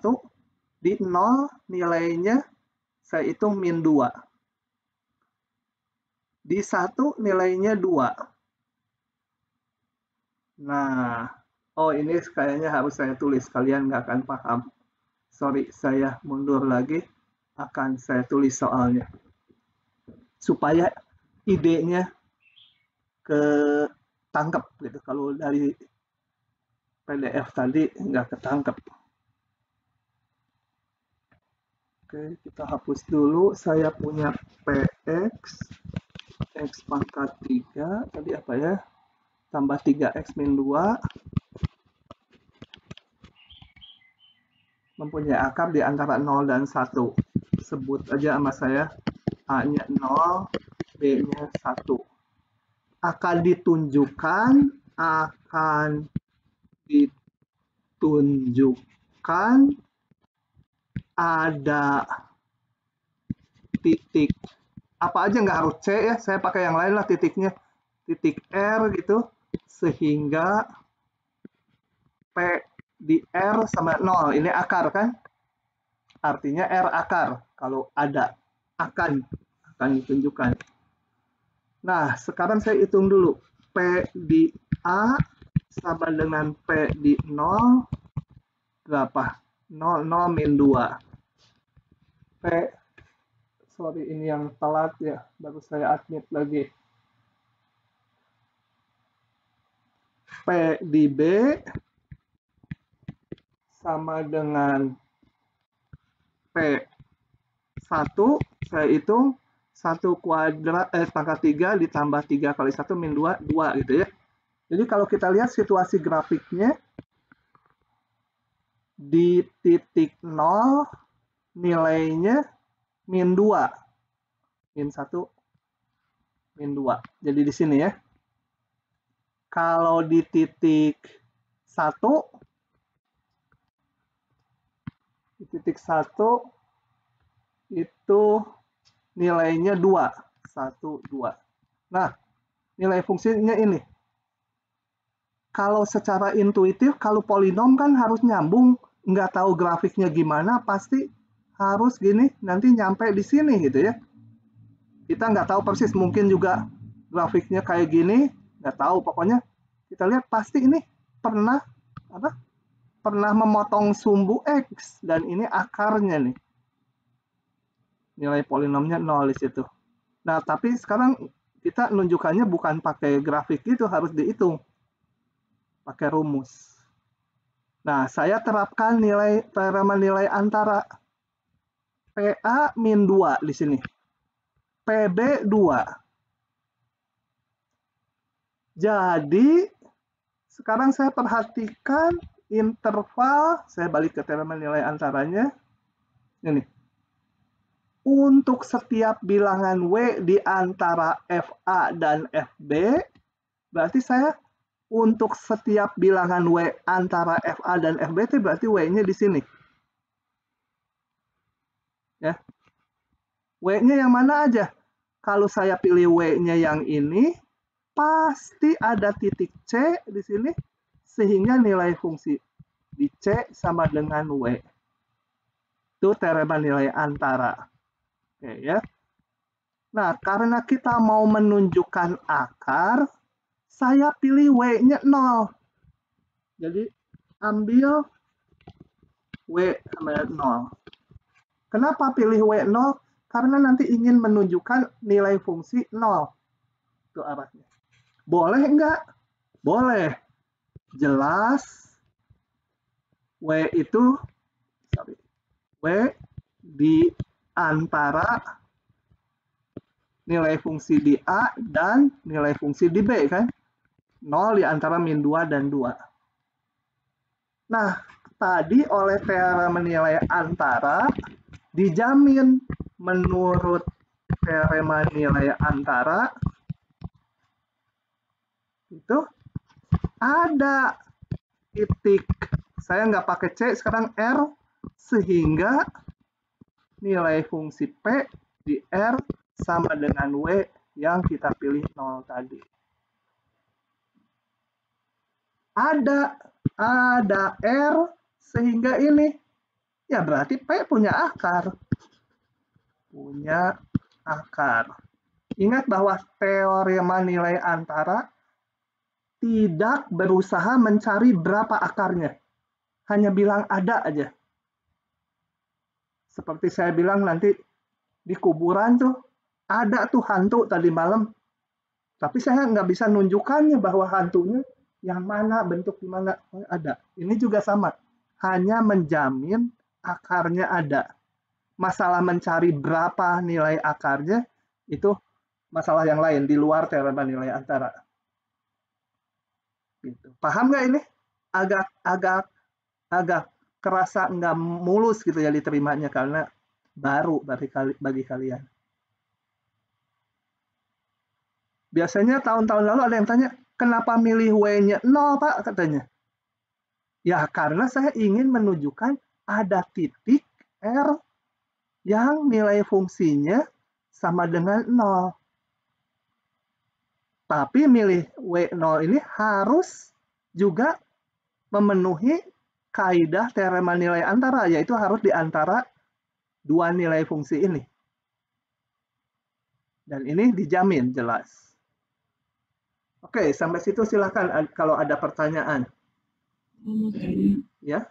Speaker 1: Di 0 nilainya saya hitung min 2. Di 1 nilainya 2. Nah, oh ini kayaknya harus saya tulis. Kalian nggak akan paham. Sorry, saya mundur lagi. Akan saya tulis soalnya. Supaya idenya ketangkep gitu. Kalau dari PDF tadi nggak ketangkep. Oke, kita hapus dulu. Saya punya PX X pangkat 3. Tadi apa ya? Tambah 3X min 2. Mempunyai akar di antara 0 dan 1. Sebut aja sama saya A-nya 0, B-nya 1. Akan ditunjukkan ada titik. Apa aja, nggak harus C ya, saya pakai yang lain lah titiknya. Titik R gitu, sehingga P di R sama 0. Ini akar kan? Artinya R akar. Kalau ada, akan ditunjukkan. Nah, sekarang saya hitung dulu. P di A sama dengan P di 0 berapa? 0, 0 min 2. P, sorry ini yang telat ya, baru saya admit lagi. P di B sama dengan P1, saya hitung 1 kuadrat pangkat 3 ditambah 3 kali 1 min 2, 2 gitu ya. Jadi kalau kita lihat situasi grafiknya, di titik 0 nilainya min 2. Min 1, min 2. Jadi di sini ya. Kalau di titik 1, di titik 1 itu nilainya 2. 1, 2. Nah, nilai fungsinya ini. Kalau secara intuitif, kalau polinom kan harus nyambung. Nggak tahu grafiknya gimana, pasti harus gini, nanti nyampe di sini gitu ya. Kita nggak tahu persis, mungkin juga grafiknya kayak gini, nggak tahu. Pokoknya kita lihat pasti ini pernah memotong sumbu X, dan ini akarnya nih. Nilai polinomnya 0 di situ. Nah, tapi sekarang kita nunjukannya bukan pakai grafik itu, harus dihitung. Pakai rumus. Nah, saya terapkan teorema nilai antara. PA min 2 di sini. PB 2. Jadi, sekarang saya perhatikan interval, saya balik ke teorema nilai antaranya. Ini. Untuk setiap bilangan W di antara FA dan FB, berarti saya untuk setiap bilangan W antara FA dan FB itu berarti W-nya di sini. Ya. W-nya yang mana aja? Kalau saya pilih W-nya yang ini, pasti ada titik C di sini, sehingga nilai fungsi di C sama dengan W. Itu teorema nilai antara. Oke ya. Nah, karena kita mau menunjukkan akar, saya pilih W-nya 0. Jadi, ambil W sama 0. Kenapa pilih W 0? Karena nanti ingin menunjukkan nilai fungsi 0. Itu arahnya. Boleh enggak? Boleh. Jelas W itu, W di antara nilai fungsi di A dan nilai fungsi di B kan? 0 di antara min 2 dan 2. Nah, tadi oleh teorema nilai antara dijamin menurut teorema nilai antara itu ada titik, saya nggak pakai C, sekarang R, sehingga nilai fungsi P di R sama dengan W yang kita pilih 0 tadi. Ada R sehingga ini, ya berarti P punya akar. Punya akar. Ingat bahwa teorema nilai antara tidak berusaha mencari berapa akarnya. Hanya bilang ada aja. Seperti saya bilang nanti di kuburan tuh, ada tuh hantu tadi malam. Tapi saya nggak bisa nunjukkannya bahwa hantunya yang mana, bentuk di mana. Ada. Ini juga sama. Hanya menjamin akarnya ada. Masalah mencari berapa nilai akarnya, itu masalah yang lain, di luar teorema nilai antara. Gitu. Paham nggak ini? Agak kerasa nggak mulus gitu ya diterimanya, karena baru bagi kalian. Biasanya tahun-tahun lalu ada yang tanya, kenapa milih W-nya 0, Pak? Katanya. Ya, karena saya ingin menunjukkan ada titik R yang nilai fungsinya sama dengan 0. Tapi milih W0 ini harus juga memenuhi kaidah teorema nilai antara, yaitu harus di antara dua nilai fungsi ini. Dan ini dijamin jelas. Oke, sampai situ silakan kalau ada pertanyaan. Ya.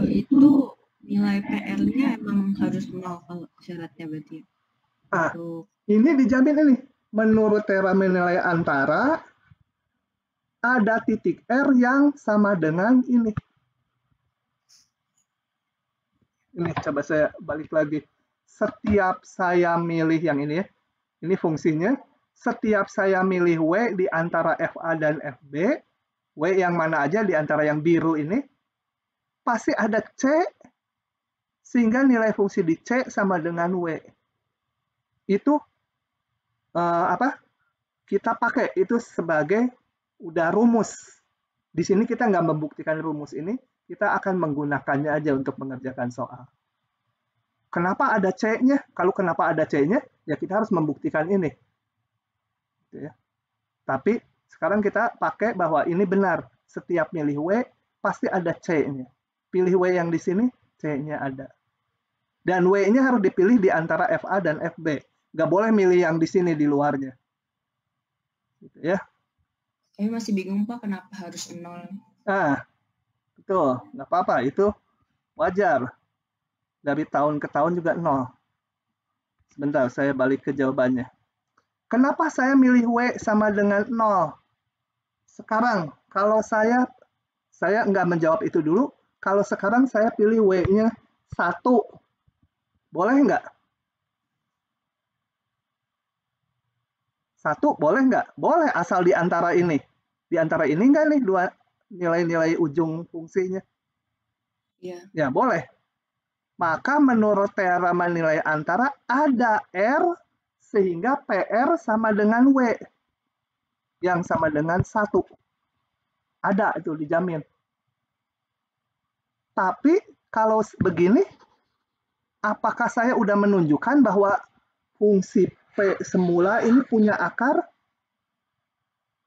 Speaker 4: Itu nilai PR-nya emang harus 0 kalau syaratnya berarti.
Speaker 1: Ini dijamin ini. Menurut teorema nilai antara, ada titik R yang sama dengan ini. Ini coba saya balik lagi. Setiap saya milih yang ini ya, ini fungsinya. Setiap saya milih W di antara FA dan FB, W yang mana aja di antara yang biru ini, pasti ada C, sehingga nilai fungsi di C sama dengan W. Itu kita pakai itu sebagai udah rumus. Di sini kita nggak membuktikan rumus ini, kita akan menggunakannya aja untuk mengerjakan soal. Kenapa ada C-nya? Kalau kenapa ada C-nya, ya kita harus membuktikan ini. Gitu ya. Tapi sekarang kita pakai bahwa ini benar. Setiap milih W, pasti ada C-nya. Pilih W yang di sini, C-nya ada. Dan W-nya harus dipilih di antara FA dan FB. Nggak boleh milih yang di sini di luarnya. Gitu ya.
Speaker 4: Saya masih bingung Pak, kenapa harus 0?
Speaker 1: Nah, betul. Nggak apa-apa, itu wajar. Dari tahun ke tahun juga 0. Sebentar, saya balik ke jawabannya. Kenapa saya milih W sama dengan 0? Sekarang, kalau saya nggak menjawab itu dulu. Kalau sekarang saya pilih W-nya 1. Boleh nggak? 1 boleh nggak? Boleh, asal di antara ini. Di antara ini nggak nih dua nilai-nilai ujung fungsinya?
Speaker 4: Iya.
Speaker 1: Ya, boleh. Maka menurut teorema nilai antara ada R sehingga PR sama dengan W yang sama dengan 1. Ada, itu dijamin. Tapi kalau begini, apakah saya udah menunjukkan bahwa fungsi P semula ini punya akar?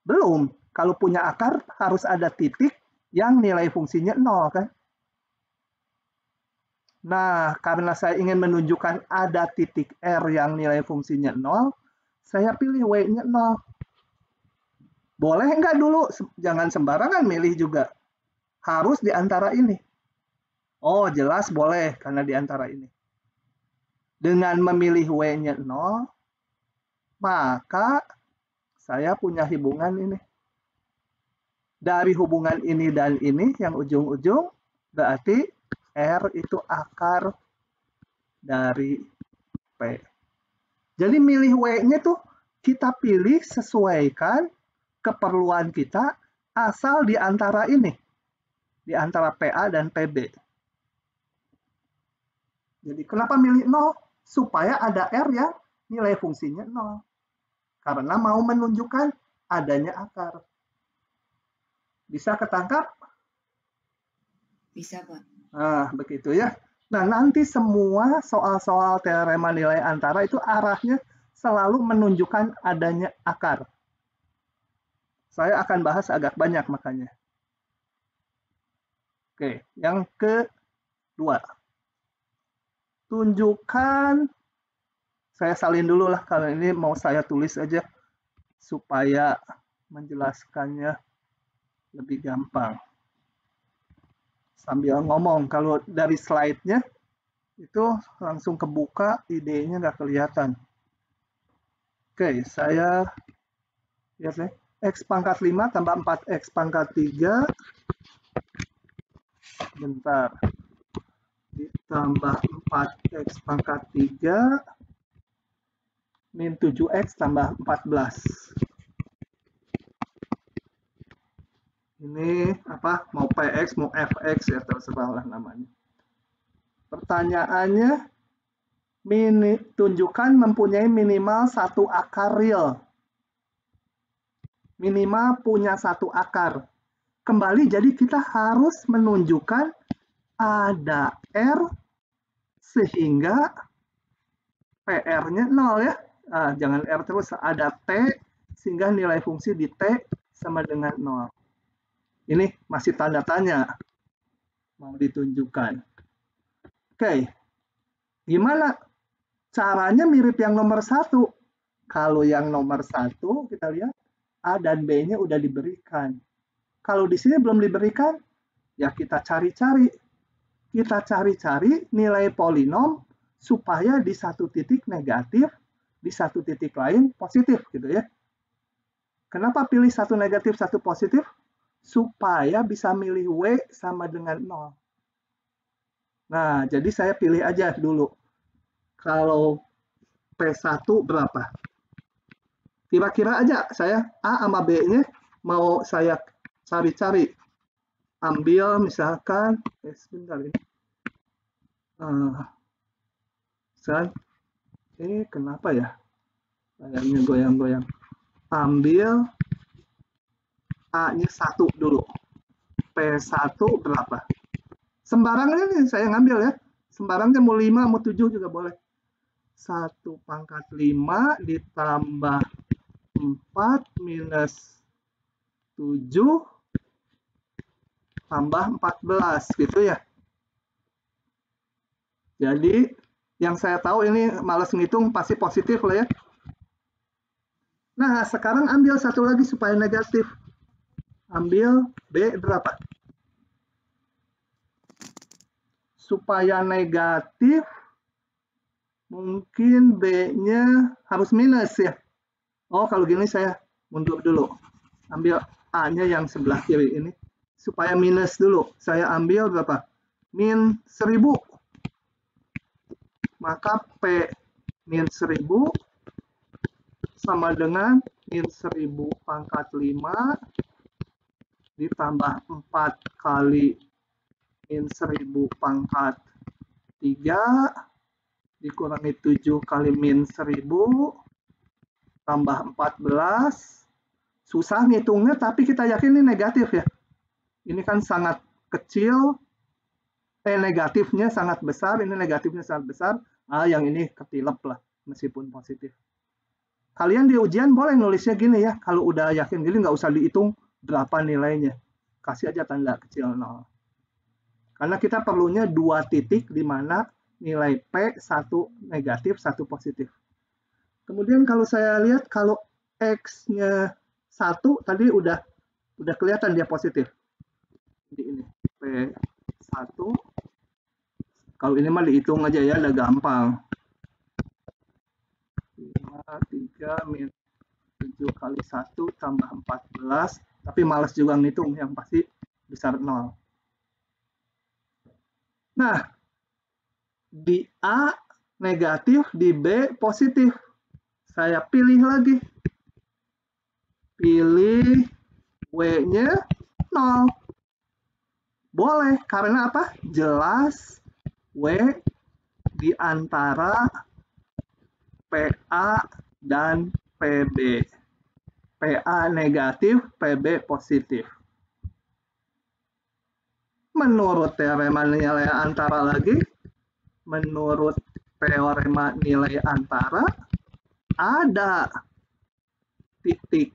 Speaker 1: Belum. Kalau punya akar harus ada titik yang nilai fungsinya 0 kan? Nah, karena saya ingin menunjukkan ada titik R yang nilai fungsinya 0, saya pilih W-nya 0. Boleh nggak dulu? Jangan sembarangan milih juga. Harus di antara ini. Oh, jelas boleh karena di antara ini. Dengan memilih W-nya 0, maka saya punya hubungan ini. Dari hubungan ini dan ini, yang ujung-ujung, berarti R itu akar dari P. Jadi milih W-nya tuh kita pilih sesuaikan keperluan kita asal di antara ini. Di antara PA dan PB. Jadi kenapa milih 0? Supaya ada R yang nilai fungsinya 0. Karena mau menunjukkan adanya akar. Bisa ketangkap?
Speaker 4: Bisa, Pak.
Speaker 1: Nah, begitu ya. Nah, nanti semua soal-soal teorema nilai antara itu arahnya selalu menunjukkan adanya akar. Saya akan bahas agak banyak makanya. Oke, yang kedua. Tunjukkan, saya salin dulu lah, kalau ini mau saya tulis aja supaya menjelaskannya lebih gampang. Sambil ngomong, kalau dari slide-nya itu langsung kebuka, idenya nggak kelihatan. Oke, saya lihat nih, X pangkat 5 tambah 4X pangkat 3. Bentar. Ditambah 4X pangkat 3 min 7X tambah 14. Ini apa? Mau PX, mau FX ya, terserah lah namanya. Pertanyaannya, tunjukkan mempunyai minimal 1 akar real. minimal punya satu akar. Kembali, jadi kita harus menunjukkan ada R sehingga PR-nya 0 ya. Nah, jangan R terus, ada T sehingga nilai fungsi di T sama dengan 0. Ini masih tanda tanya. Mau ditunjukkan. Oke. Gimana? Caranya mirip yang nomor 1. Kalau yang nomor 1, kita lihat A dan B-nya udah diberikan. Kalau di sini belum diberikan, ya kita cari-cari. Kita cari-cari nilai polinom supaya di satu titik negatif, di satu titik lain positif gitu ya. Kenapa pilih satu negatif, satu positif? Supaya bisa milih W sama dengan 0. Nah, jadi saya pilih aja dulu. Kalau P1 berapa? Kira-kira aja saya A sama B-nya mau saya cari-cari. Ambil misalkan, sebentar ini. Ini kenapa ya? Layarnya goyang-goyang. Ambil A-nya 1 dulu. P1 berapa? Sembarangnya nih saya ngambil ya. Sembarangnya mau 5, mau 7 juga boleh. 1 pangkat 5 ditambah 4 minus 7 tambah 14 gitu ya. Jadi yang saya tahu ini malas ngitung pasti positif lah ya. Nah sekarang ambil satu lagi supaya negatif. Ambil B berapa? Supaya negatif mungkin B-nya harus minus ya. Oh kalau gini saya mundur dulu. Ambil A-nya yang sebelah kiri ini. Supaya minus dulu. Saya ambil berapa? Min 1000. Maka P min 1000 sama dengan min 1000 pangkat 5 ditambah 4 kali min 1000 pangkat 3 dikurangi 7 kali min 1000 tambah 14. Susah ngitungnya tapi kita yakin ini negatif ya. Ini kan sangat kecil. Negatifnya sangat besar, ini negatifnya sangat besar. Yang ini ketilep lah, meskipun positif. Kalian di ujian boleh nulisnya gini ya, kalau udah yakin gini nggak usah dihitung berapa nilainya. Kasih aja tanda kecil 0. Karena kita perlunya 2 titik di mana nilai P 1 negatif, 1 positif. Kemudian kalau saya lihat kalau X-nya 1 tadi udah kelihatan dia positif. Jadi ini P1. Kalau ini mah dihitung aja ya, udah gampang. 3 min 7 kali 1 tambah 14. Tapi males juga ngitung, yang pasti besar 0. Nah, di A negatif, di B positif. Saya pilih lagi. Pilih W-nya 0. Boleh, karena apa? Jelas W di antara PA dan PB. PA negatif, PB positif. Menurut teorema nilai antara lagi, menurut teorema nilai antara, ada titik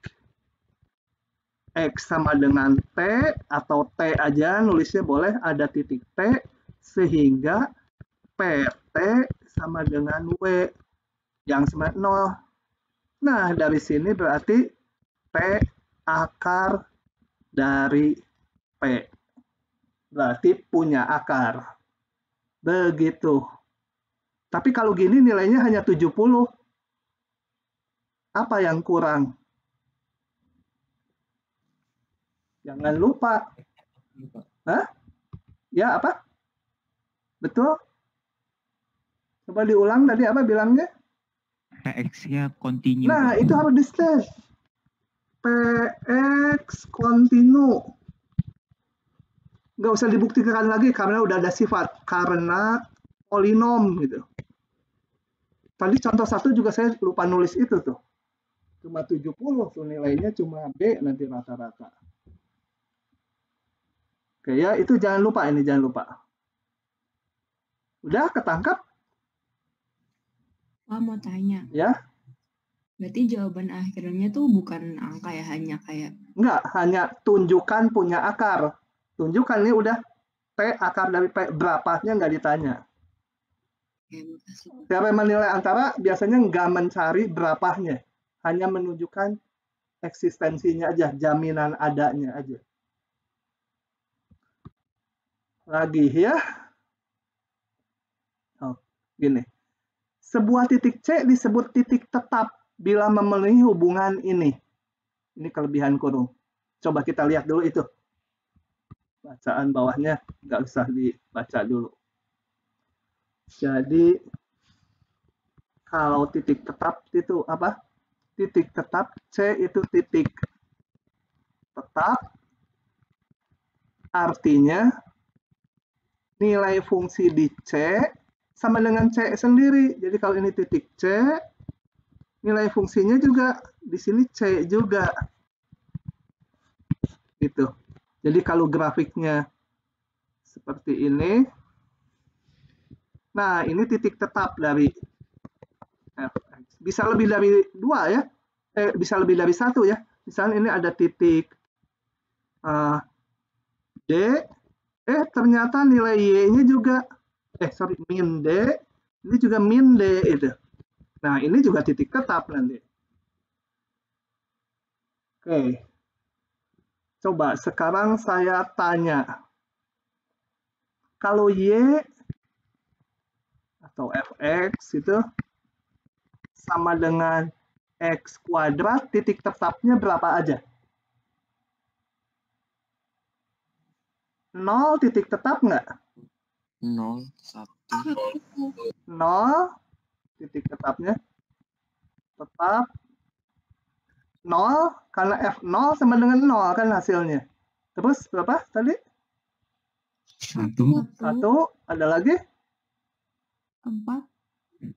Speaker 1: X sama dengan T, atau T aja nulisnya boleh, ada titik T, sehingga PT sama dengan W yang sama 0. Nah, dari sini berarti P akar dari P. Berarti punya akar. Begitu. Tapi kalau gini nilainya hanya 70. Apa yang kurang? Jangan lupa. Hah? Ya, apa? Betul? Coba diulang tadi apa bilangnya?
Speaker 5: PX-nya continue.
Speaker 1: Nah, itu harus di-state. PX continue. Nggak usah dibuktikan lagi karena udah ada sifat. Karena polinom gitu. Tadi contoh 1 juga saya lupa nulis itu tuh. Cuma 70 tuh nilainya, cuma B nanti rata-rata. Oke ya, itu jangan lupa ini, jangan lupa. Udah ketangkap?
Speaker 4: Pak mau tanya,
Speaker 1: Ya,
Speaker 4: berarti jawaban akhirnya tuh bukan angka ya, hanya kayak
Speaker 1: enggak, hanya tunjukkan punya akar. Tunjukkan ini udah P, akar dari P, berapanya nggak ditanya.
Speaker 4: kayak makasih.
Speaker 1: Teorema menilai antara biasanya nggak mencari berapanya, hanya menunjukkan eksistensinya aja, jaminan adanya aja. Lagi ya. Oh, gini. Sebuah titik C disebut titik tetap bila memenuhi hubungan ini. Ini kelebihan kurung. Coba kita lihat dulu itu. Bacaan bawahnya nggak usah dibaca dulu. Jadi kalau titik tetap itu apa? Titik tetap C itu titik tetap, artinya nilai fungsi di C sama dengan C sendiri. Jadi kalau ini titik C, nilai fungsinya juga di sini C juga. Gitu. Jadi kalau grafiknya seperti ini, nah ini titik tetap dari fx. Bisa lebih dari 2 ya, bisa lebih dari 1 ya. Misalnya ini ada titik D, ternyata nilai Y-nya juga, min D, ini juga min D itu. Nah ini juga titik tetap nanti. Oke. Coba sekarang saya tanya, kalau Y atau fx itu sama dengan x kuadrat, titik tetapnya berapa aja? 0 titik tetap nggak?
Speaker 5: 0, 1.
Speaker 1: 0 titik tetapnya tetap 0 karena F0 sama dengan 0 kan hasilnya. Terus berapa tadi?
Speaker 5: 1.
Speaker 1: 1, ada lagi?
Speaker 3: 4.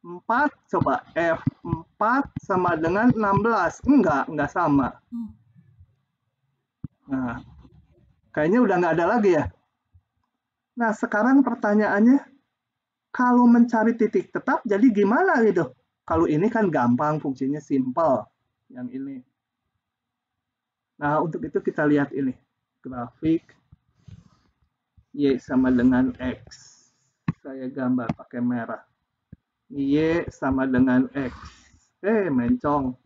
Speaker 1: 4, coba F4 sama dengan 16. Enggak sama. Nah, kayaknya udah nggak ada lagi ya. Nah, sekarang pertanyaannya, kalau mencari titik tetap, jadi gimana gitu? Kalau ini kan gampang, fungsinya simple. Yang ini. Nah, untuk itu kita lihat ini. Grafik Y sama dengan X. Saya gambar pakai merah. Y sama dengan X. Mencong.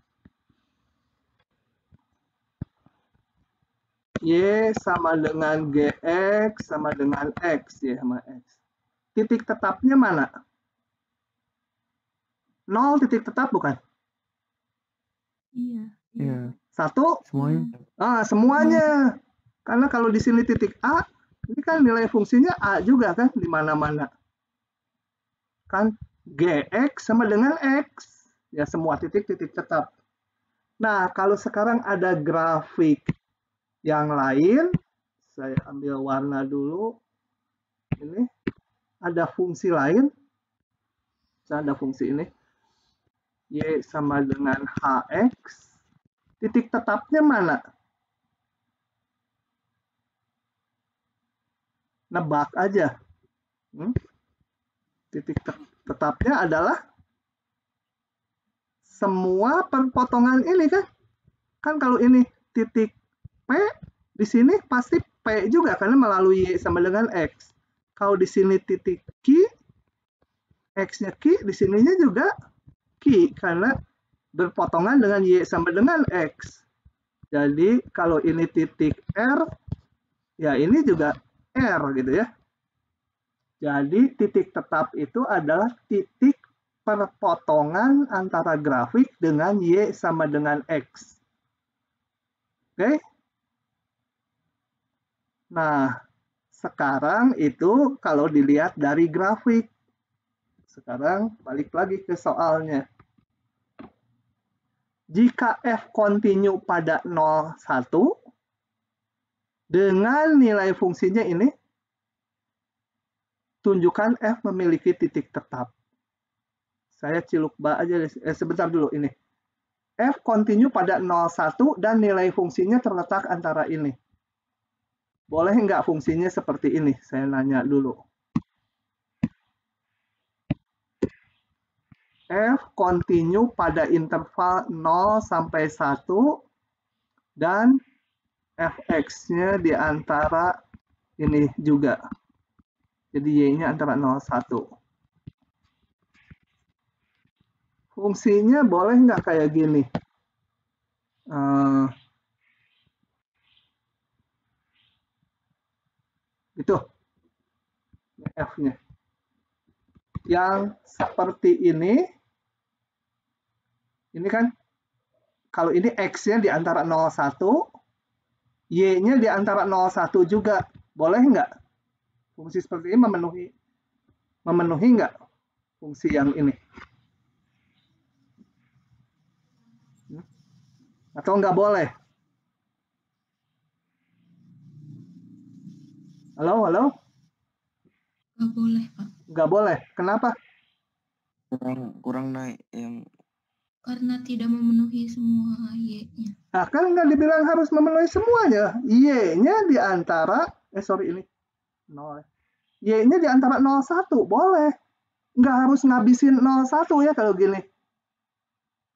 Speaker 1: Y sama dengan GX sama dengan X. Y sama X. Titik tetapnya mana? 0 titik tetap bukan?
Speaker 3: Iya.
Speaker 1: 1?
Speaker 5: Semuanya.
Speaker 1: Semuanya. Karena kalau di sini titik A, ini kan nilai fungsinya A juga kan di mana-mana. Kan GX sama dengan X. Ya semua titik-titik tetap. Nah, kalau sekarang ada grafik yang lain, saya ambil warna dulu. Ini ada fungsi lain. Ada fungsi ini. Y sama dengan HX. Titik tetapnya mana? Nebak aja. Titik tetapnya adalah semua perpotongan ini kan. Kan kalau ini titik P, di sini pasti P juga karena melalui Y sama dengan X. Kalau di sini titik Q, X-nya Q, di sininya juga Q karena berpotongan dengan Y sama dengan X. Jadi kalau ini titik R, ya ini juga R gitu ya. Jadi titik tetap itu adalah titik perpotongan antara grafik dengan Y sama dengan X. Oke? Nah, sekarang itu kalau dilihat dari grafik. Sekarang balik lagi ke soalnya. Jika F kontinu pada 0, 1, dengan nilai fungsinya ini, tunjukkan F memiliki titik tetap. Saya ciluk ba aja, sebentar dulu ini. F kontinu pada 0,1 dan nilai fungsinya terletak antara ini. Boleh nggak fungsinya seperti ini? Saya nanya dulu. F kontinu pada interval 0 sampai 1 dan fx-nya di antara ini juga. Jadi y-nya antara 0 1. Fungsinya boleh nggak kayak gini? Itu f-nya. Yang seperti ini kan kalau ini x-nya di antara 0 1, y-nya di antara 0 1 juga. Boleh nggak? Fungsi seperti ini memenuhi nggak fungsi yang ini? Atau nggak boleh? Halo, halo?
Speaker 4: Nggak boleh, Pak.
Speaker 1: Nggak boleh. Kenapa?
Speaker 5: Kurang naik yang
Speaker 4: Karena tidak memenuhi semua Y-nya.
Speaker 1: Nah, kan nggak dibilang harus memenuhi semuanya. Y-nya di antara, ini 0. Y-nya di antara 0 1, boleh. Nggak harus ngabisin 0 1 ya kalau gini.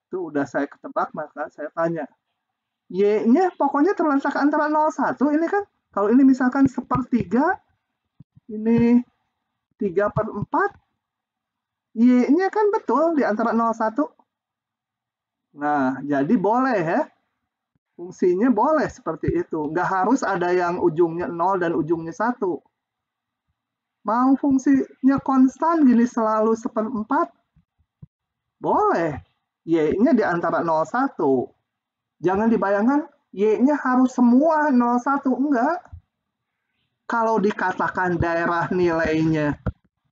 Speaker 1: Itu udah saya ketebak, maka saya tanya. Y-nya pokoknya terletak antara 0 1 ini kan. Kalau ini misalkan 1/3, ini 3/4, Y-nya kan betul di antara 0 1. Nah, jadi boleh ya. Fungsinya boleh seperti itu. Nggak harus ada yang ujungnya 0 dan ujungnya 1. Mau fungsinya konstan gini selalu 1/4? Boleh. Y-nya di antara 0 1. Jangan dibayangkan Y-nya harus semua 0 1. Enggak. Kalau dikatakan daerah nilainya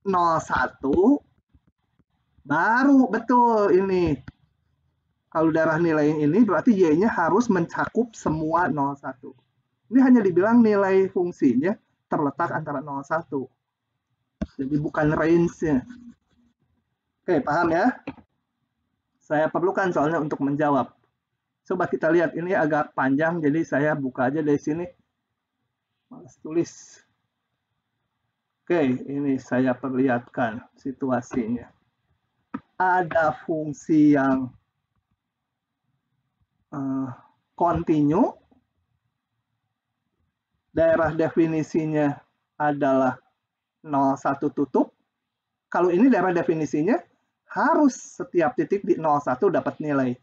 Speaker 1: 0 1, baru betul ini. Kalau daerah nilai ini berarti Y-nya harus mencakup semua 0 1. Ini hanya dibilang nilai fungsinya terletak antara 0 1. Jadi bukan range-nya. Oke, paham ya? Saya perlukan soalnya untuk menjawab. Coba kita lihat, ini agak panjang, jadi saya buka aja dari sini. Malas tulis. Oke, ini saya perlihatkan situasinya. Ada fungsi yang kontinu, daerah definisinya adalah 0 1 tutup. Kalau ini daerah definisinya harus setiap titik di 0 1 dapat nilai.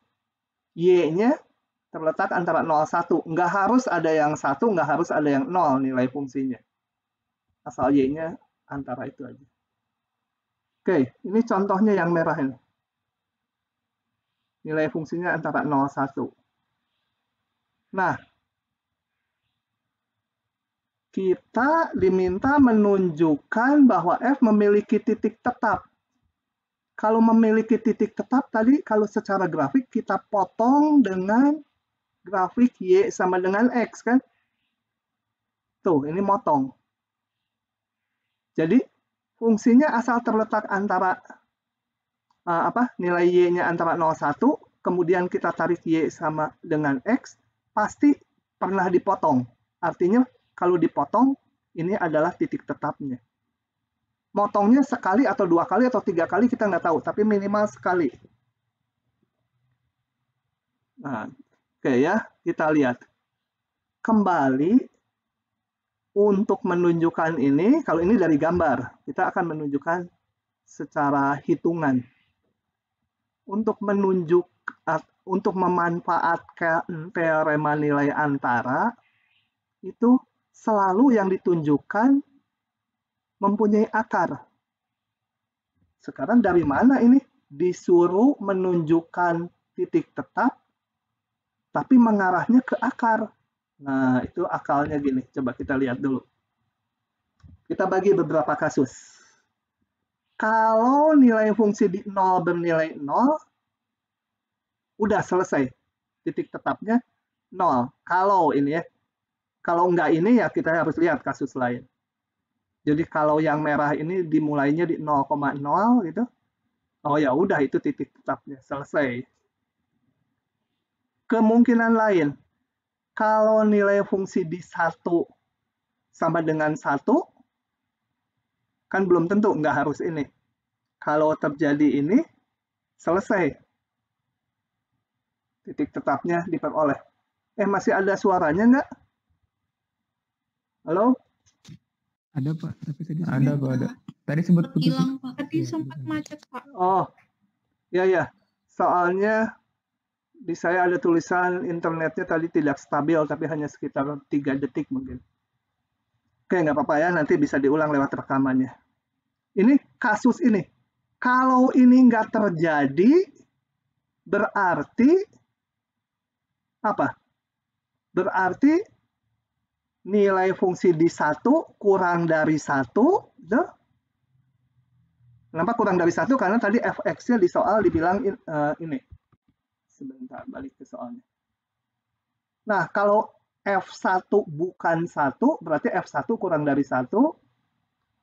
Speaker 1: Y-nya terletak antara 0 1. Nggak harus ada yang 1, nggak harus ada yang 0 nilai fungsinya. Asal Y-nya antara itu aja. Oke, ini contohnya yang merah ini. Nilai fungsinya antara 0 1. Nah, kita diminta menunjukkan bahwa F memiliki titik tetap. Kalau memiliki titik tetap tadi, kalau secara grafik kita potong dengan grafik Y sama dengan X kan? Tuh, ini motong. Jadi, fungsinya asal terletak antara nilai Y-nya antara 0 1, kemudian kita tarik Y sama dengan X, pasti pernah dipotong. Artinya kalau dipotong, ini adalah titik tetapnya. Motongnya sekali atau 2 kali atau 3 kali kita nggak tahu, tapi minimal sekali. Nah, oke ya, kita lihat. Kembali untuk menunjukkan ini, kalau ini dari gambar, kita akan menunjukkan secara hitungan. Untuk memanfaatkan teorema nilai antara, itu selalu yang ditunjukkan mempunyai akar. Sekarang dari mana ini? Disuruh menunjukkan titik tetap, tapi mengarahnya ke akar. Nah, itu akalnya gini. Coba kita lihat dulu. Kita bagi beberapa kasus. Kalau nilai fungsi di 0 bernilai 0, udah selesai. Titik tetapnya 0. Kalau ini ya. Kalau enggak ini ya kita harus lihat kasus lain. Jadi kalau yang merah ini dimulainya di 0,0 gitu. Oh ya udah itu titik tetapnya, selesai. kemungkinan lain, kalau nilai fungsi di 1 sama dengan 1, kan belum tentu, nggak harus ini. Kalau terjadi ini, selesai. Titik tetapnya diperoleh. Masih ada suaranya nggak? Halo?
Speaker 6: Ada Pak, tapi tadi
Speaker 3: Ada, Pak, ada. Tadi sempat putus.
Speaker 4: Hilang Pak. Tadi
Speaker 3: Iya,
Speaker 4: sempat
Speaker 3: betul.
Speaker 4: macet Pak.
Speaker 1: Oh, ya. Soalnya di saya ada tulisan internetnya tadi tidak stabil, tapi hanya sekitar 3 detik mungkin. Oke, nggak apa-apa ya, nanti bisa diulang lewat rekamannya. Ini kasus ini. Kalau ini nggak terjadi, berarti apa? Berarti nilai fungsi di 1 kurang dari 1. Kenapa kurang dari 1? Karena tadi fx-nya di soal dibilang ini. Sebentar, balik ke soalnya. Nah, kalau F1 bukan 1, berarti F1 kurang dari 1.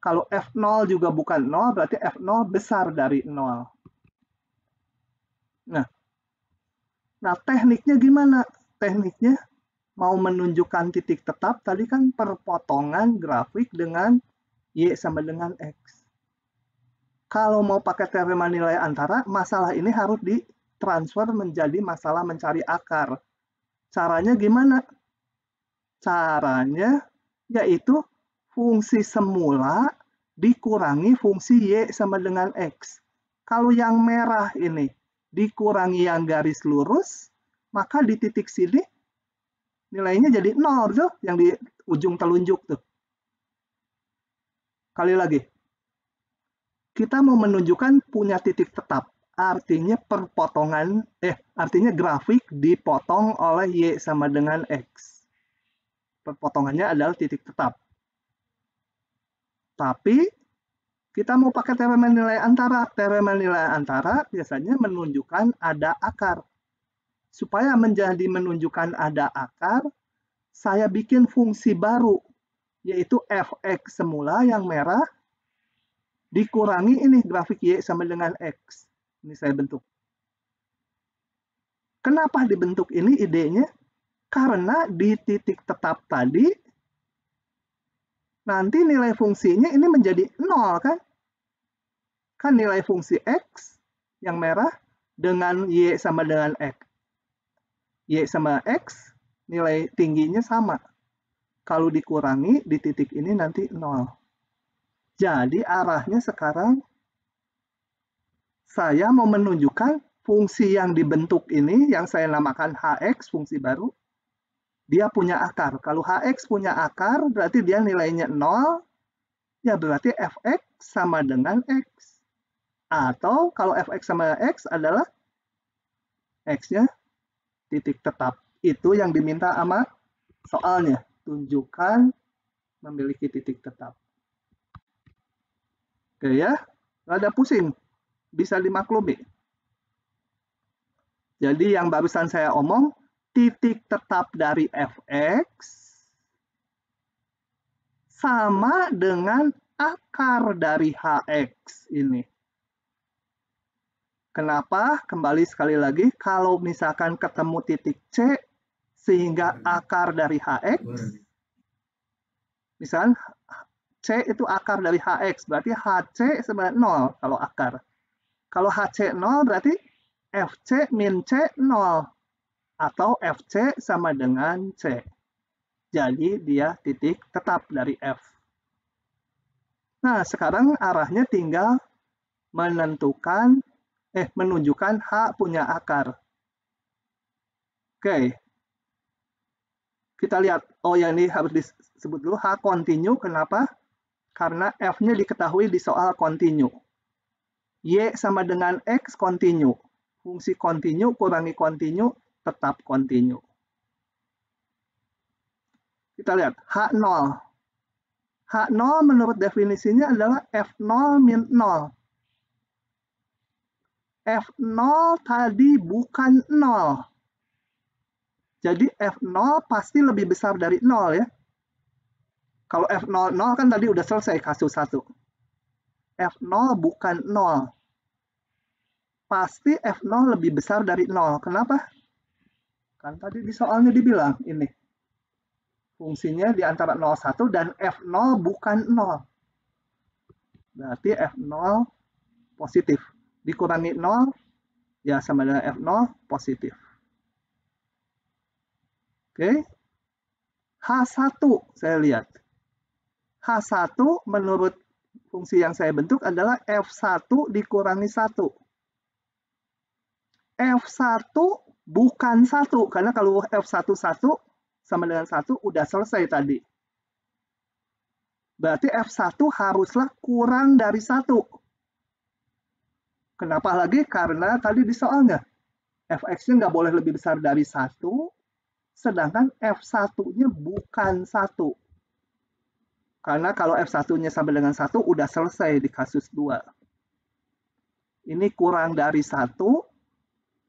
Speaker 1: Kalau F0 juga bukan 0, berarti F0 besar dari 0. Nah, tekniknya gimana? Tekniknya mau menunjukkan titik tetap, tadi kan perpotongan grafik dengan Y sama dengan X. Kalau mau pakai teorema nilai antara, masalah ini harus ditransfer menjadi masalah mencari akar. Caranya gimana? Caranya yaitu fungsi semula dikurangi fungsi Y sama dengan X. Kalau yang merah ini dikurangi yang garis lurus, maka di titik sini nilainya jadi 0 tuh, yang di ujung telunjuk tuh. Kali lagi. Kita mau menunjukkan punya titik tetap. Artinya artinya grafik dipotong oleh Y sama dengan X. Perpotongannya adalah titik tetap. Tapi kita mau pakai teorema nilai antara. Teorema nilai antara biasanya menunjukkan ada akar. Supaya menunjukkan ada akar, saya bikin fungsi baru, yaitu fx semula yang merah, dikurangi ini grafik Y sama dengan X. Ini saya bentuk. Kenapa dibentuk ini idenya? Karena di titik tetap tadi, nanti nilai fungsinya ini menjadi 0, kan? Kan nilai fungsi X yang merah dengan Y sama dengan X. Y sama X, nilai tingginya sama. Kalau dikurangi, di titik ini nanti 0. Jadi arahnya sekarang, saya mau menunjukkan fungsi yang dibentuk ini, yang saya namakan HX, fungsi baru, dia punya akar. Kalau HX punya akar, berarti dia nilainya 0, ya berarti Fx sama dengan X. Atau kalau Fx sama X adalah X-nya titik tetap. Itu yang diminta sama soalnya. Tunjukkan memiliki titik tetap. Oke ya, rada pusing. Bisa dimaklumi. Jadi yang barusan saya omong, titik tetap dari Fx sama dengan akar dari Hx ini. Kenapa? Kembali sekali lagi, kalau misalkan ketemu titik C, sehingga akar dari Hx, misalkan C itu akar dari Hx, berarti Hc sama 0 kalau akar. Kalau Hc 0 berarti Fc min C 0. Atau Fc sama dengan C. Jadi dia titik tetap dari F. Nah, sekarang arahnya tinggal menunjukkan H punya akar. Oke. Kita lihat, ya ini harus disebut dulu, H kontinu, kenapa? Karena F-nya diketahui di soal kontinu. Y sama dengan X kontinu. Fungsi kontinu kurangi kontinu, tetap kontinu. Kita lihat, H0. H0 menurut definisinya adalah F0 min 0. F0 tadi bukan 0. Jadi F0 pasti lebih besar dari 0 ya. Kalau F0, 0 kan tadi udah selesai kasus 1. F0 bukan 0. Pasti F0 lebih besar dari 0. Kenapa? Kan tadi di soalnya dibilang ini. Fungsinya di antara 0,1 dan F0 bukan 0. Berarti F0 positif. Dikurangi 0, ya sama dengan F0 positif. Oke. H1 saya lihat. H1 menurut fungsi yang saya bentuk adalah F1 dikurangi 1. F1 bukan 1, karena kalau F1 sama dengan 1 udah selesai tadi. Berarti F1 haruslah kurang dari 1. Kenapa lagi? Karena tadi di soalnya Fx-nya nggak boleh lebih besar dari 1, sedangkan F1-nya bukan 1. Karena kalau F1-nya sama dengan 1, udah selesai di kasus 2. Ini kurang dari 1,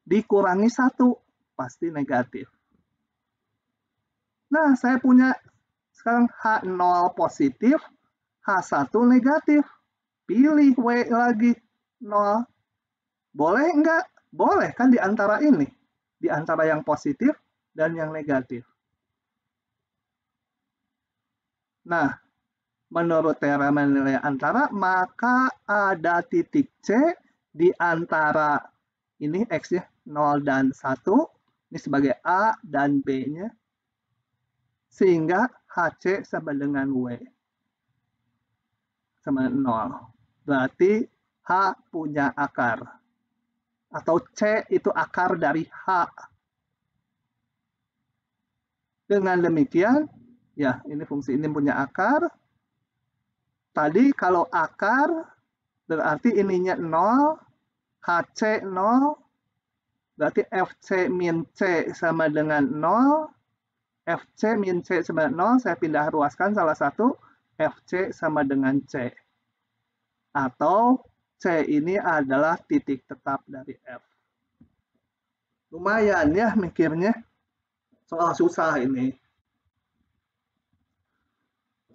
Speaker 1: dikurangi 1, pasti negatif. Nah, saya punya sekarang H0 positif, H1 negatif. Pilih W lagi, 0. Boleh enggak? Boleh kan di antara ini. Di antara yang positif dan yang negatif. Nah, menurut teorema nilai antara, maka ada titik C di antara ini X-nya 0 dan 1. Ini sebagai A dan B-nya. Sehingga HC sama dengan W. Sama 0. Berarti H punya akar. Atau C itu akar dari H. Dengan demikian, ya ini fungsi ini punya akar. Tadi kalau akar, berarti ininya 0, HC 0, berarti FC min C sama dengan 0, FC min C sama dengan 0, saya pindah ruaskan salah satu, FC sama dengan C. Atau C ini adalah titik tetap dari F. Lumayan ya mikirnya. Soal susah ini.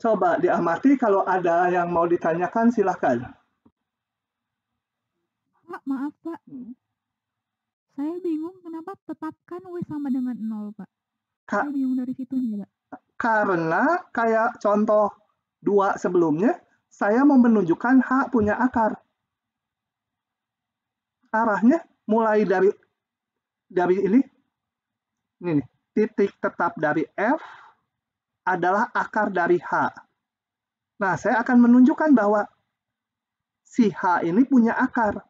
Speaker 1: Coba diamati, kalau ada yang mau ditanyakan silahkan.
Speaker 7: Pak, maaf Pak. Saya bingung kenapa tetapkan W sama dengan 0 Pak. Saya bingung dari situnya Pak.
Speaker 1: Karena kayak contoh 2 sebelumnya, saya mau menunjukkan H punya akar. Arahnya mulai dari ini nih, titik tetap dari F adalah akar dari H. Nah, saya akan menunjukkan bahwa si H ini punya akar.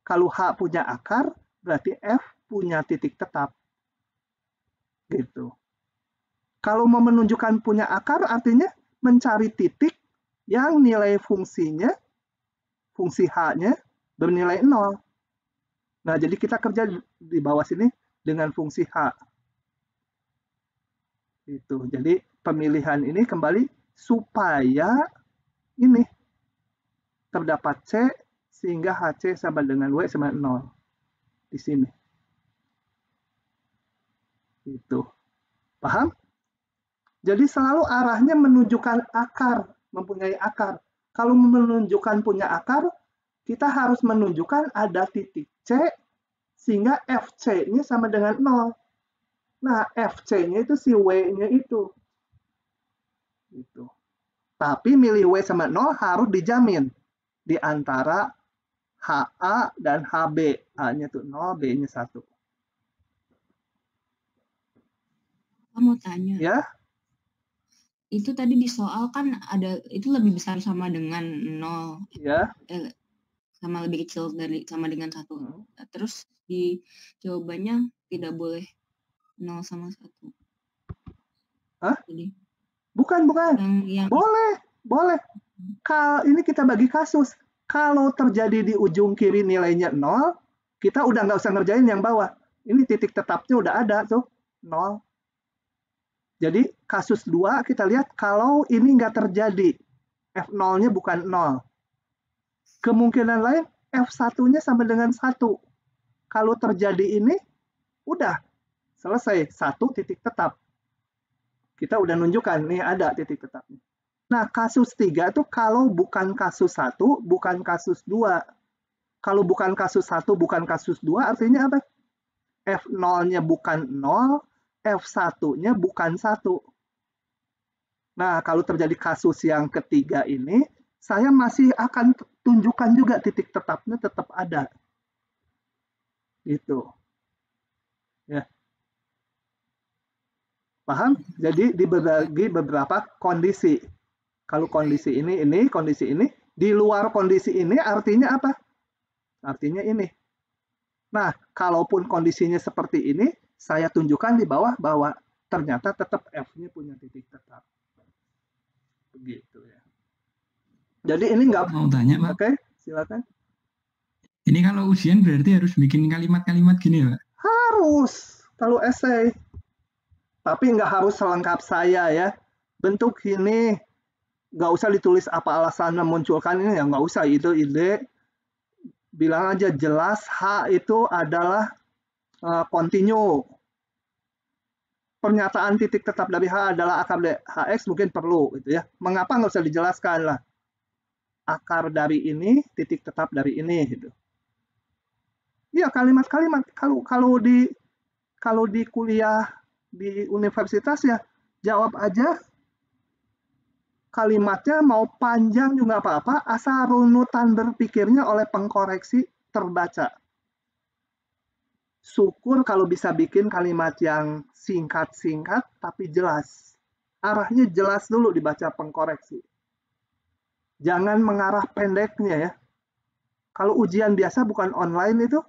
Speaker 1: Kalau H punya akar, berarti F punya titik tetap. Gitu. Kalau mau menunjukkan punya akar, artinya mencari titik yang nilai fungsinya, fungsi H-nya, bernilai 0. Nah, jadi kita kerja di bawah sini dengan fungsi H. Itu. Jadi pemilihan ini kembali supaya ini terdapat C sehingga HC sama dengan W sama 0 di sini. Itu. Paham? Jadi selalu arahnya menunjukkan akar, mempunyai akar. Kalau menunjukkan punya akar, kita harus menunjukkan ada titik C sehingga FC-nya sama dengan 0. Nah, FC-nya itu si W-nya itu. Gitu. Tapi milih W sama 0 harus dijamin di antara HA dan HB. A-nya itu 0, B-nya 1.
Speaker 4: Aku mau tanya.
Speaker 1: Ya?
Speaker 4: Itu tadi di soal kan ada itu lebih besar sama dengan 0.
Speaker 1: Ya.
Speaker 4: Sama lebih kecil dari sama dengan 1. Terus di jawabannya tidak boleh 0 sama 1.
Speaker 1: Hah?
Speaker 4: Jadi
Speaker 1: bukan.
Speaker 4: Yang
Speaker 1: Boleh. Ini kita bagi kasus. Kalau terjadi di ujung kiri nilainya 0, kita udah nggak usah ngerjain yang bawah. Ini titik tetapnya udah ada tuh, 0. Jadi kasus 2 kita lihat kalau ini nggak terjadi, F0-nya bukan 0. Kemungkinan lain F1-nya sama dengan 1. Kalau terjadi ini, udah selesai, 1 titik tetap. Kita udah nunjukkan, nih ada titik tetapnya. Nah, kasus 3 itu kalau bukan kasus 1, bukan kasus 2. Kalau bukan kasus 1, bukan kasus 2, artinya apa? F0-nya bukan 0, F1-nya bukan 1. Nah, kalau terjadi kasus yang ketiga ini, saya masih akan tunjukkan juga titik tetapnya tetap ada. Gitu. Ya. Paham? Jadi dibagi beberapa kondisi. Kalau kondisi ini, kondisi ini, di luar kondisi ini artinya apa? Artinya ini. Nah, kalaupun kondisinya seperti ini, saya tunjukkan di bawah bahwa ternyata tetap F-nya punya titik tetap. Begitu ya. Jadi ini nggak...
Speaker 6: Mau tanya, Pak.
Speaker 1: Oke, silakan.
Speaker 6: Ini kalau ujian berarti harus bikin kalimat-kalimat gini, Pak?
Speaker 1: Harus, kalau esai. Tapi nggak harus selengkap saya ya. Bentuk ini, nggak usah ditulis apa alasan memunculkan ini, ya nggak usah, itu ide. Bilang aja jelas H itu adalah continue. Pernyataan titik tetap dari H adalah akar dari HX mungkin perlu gitu ya. Mengapa nggak usah dijelaskan lah. Akar dari ini, titik tetap dari ini gitu. Ya kalimat-kalimat kalau di kuliah di universitas ya jawab aja kalimatnya mau panjang juga apa-apa asal runutan berpikirnya oleh pengkoreksi terbaca. Syukur kalau bisa bikin kalimat yang singkat-singkat tapi jelas. Arahnya jelas dulu dibaca pengkoreksi. Jangan mengarah pendeknya ya. Kalau ujian biasa bukan online itu,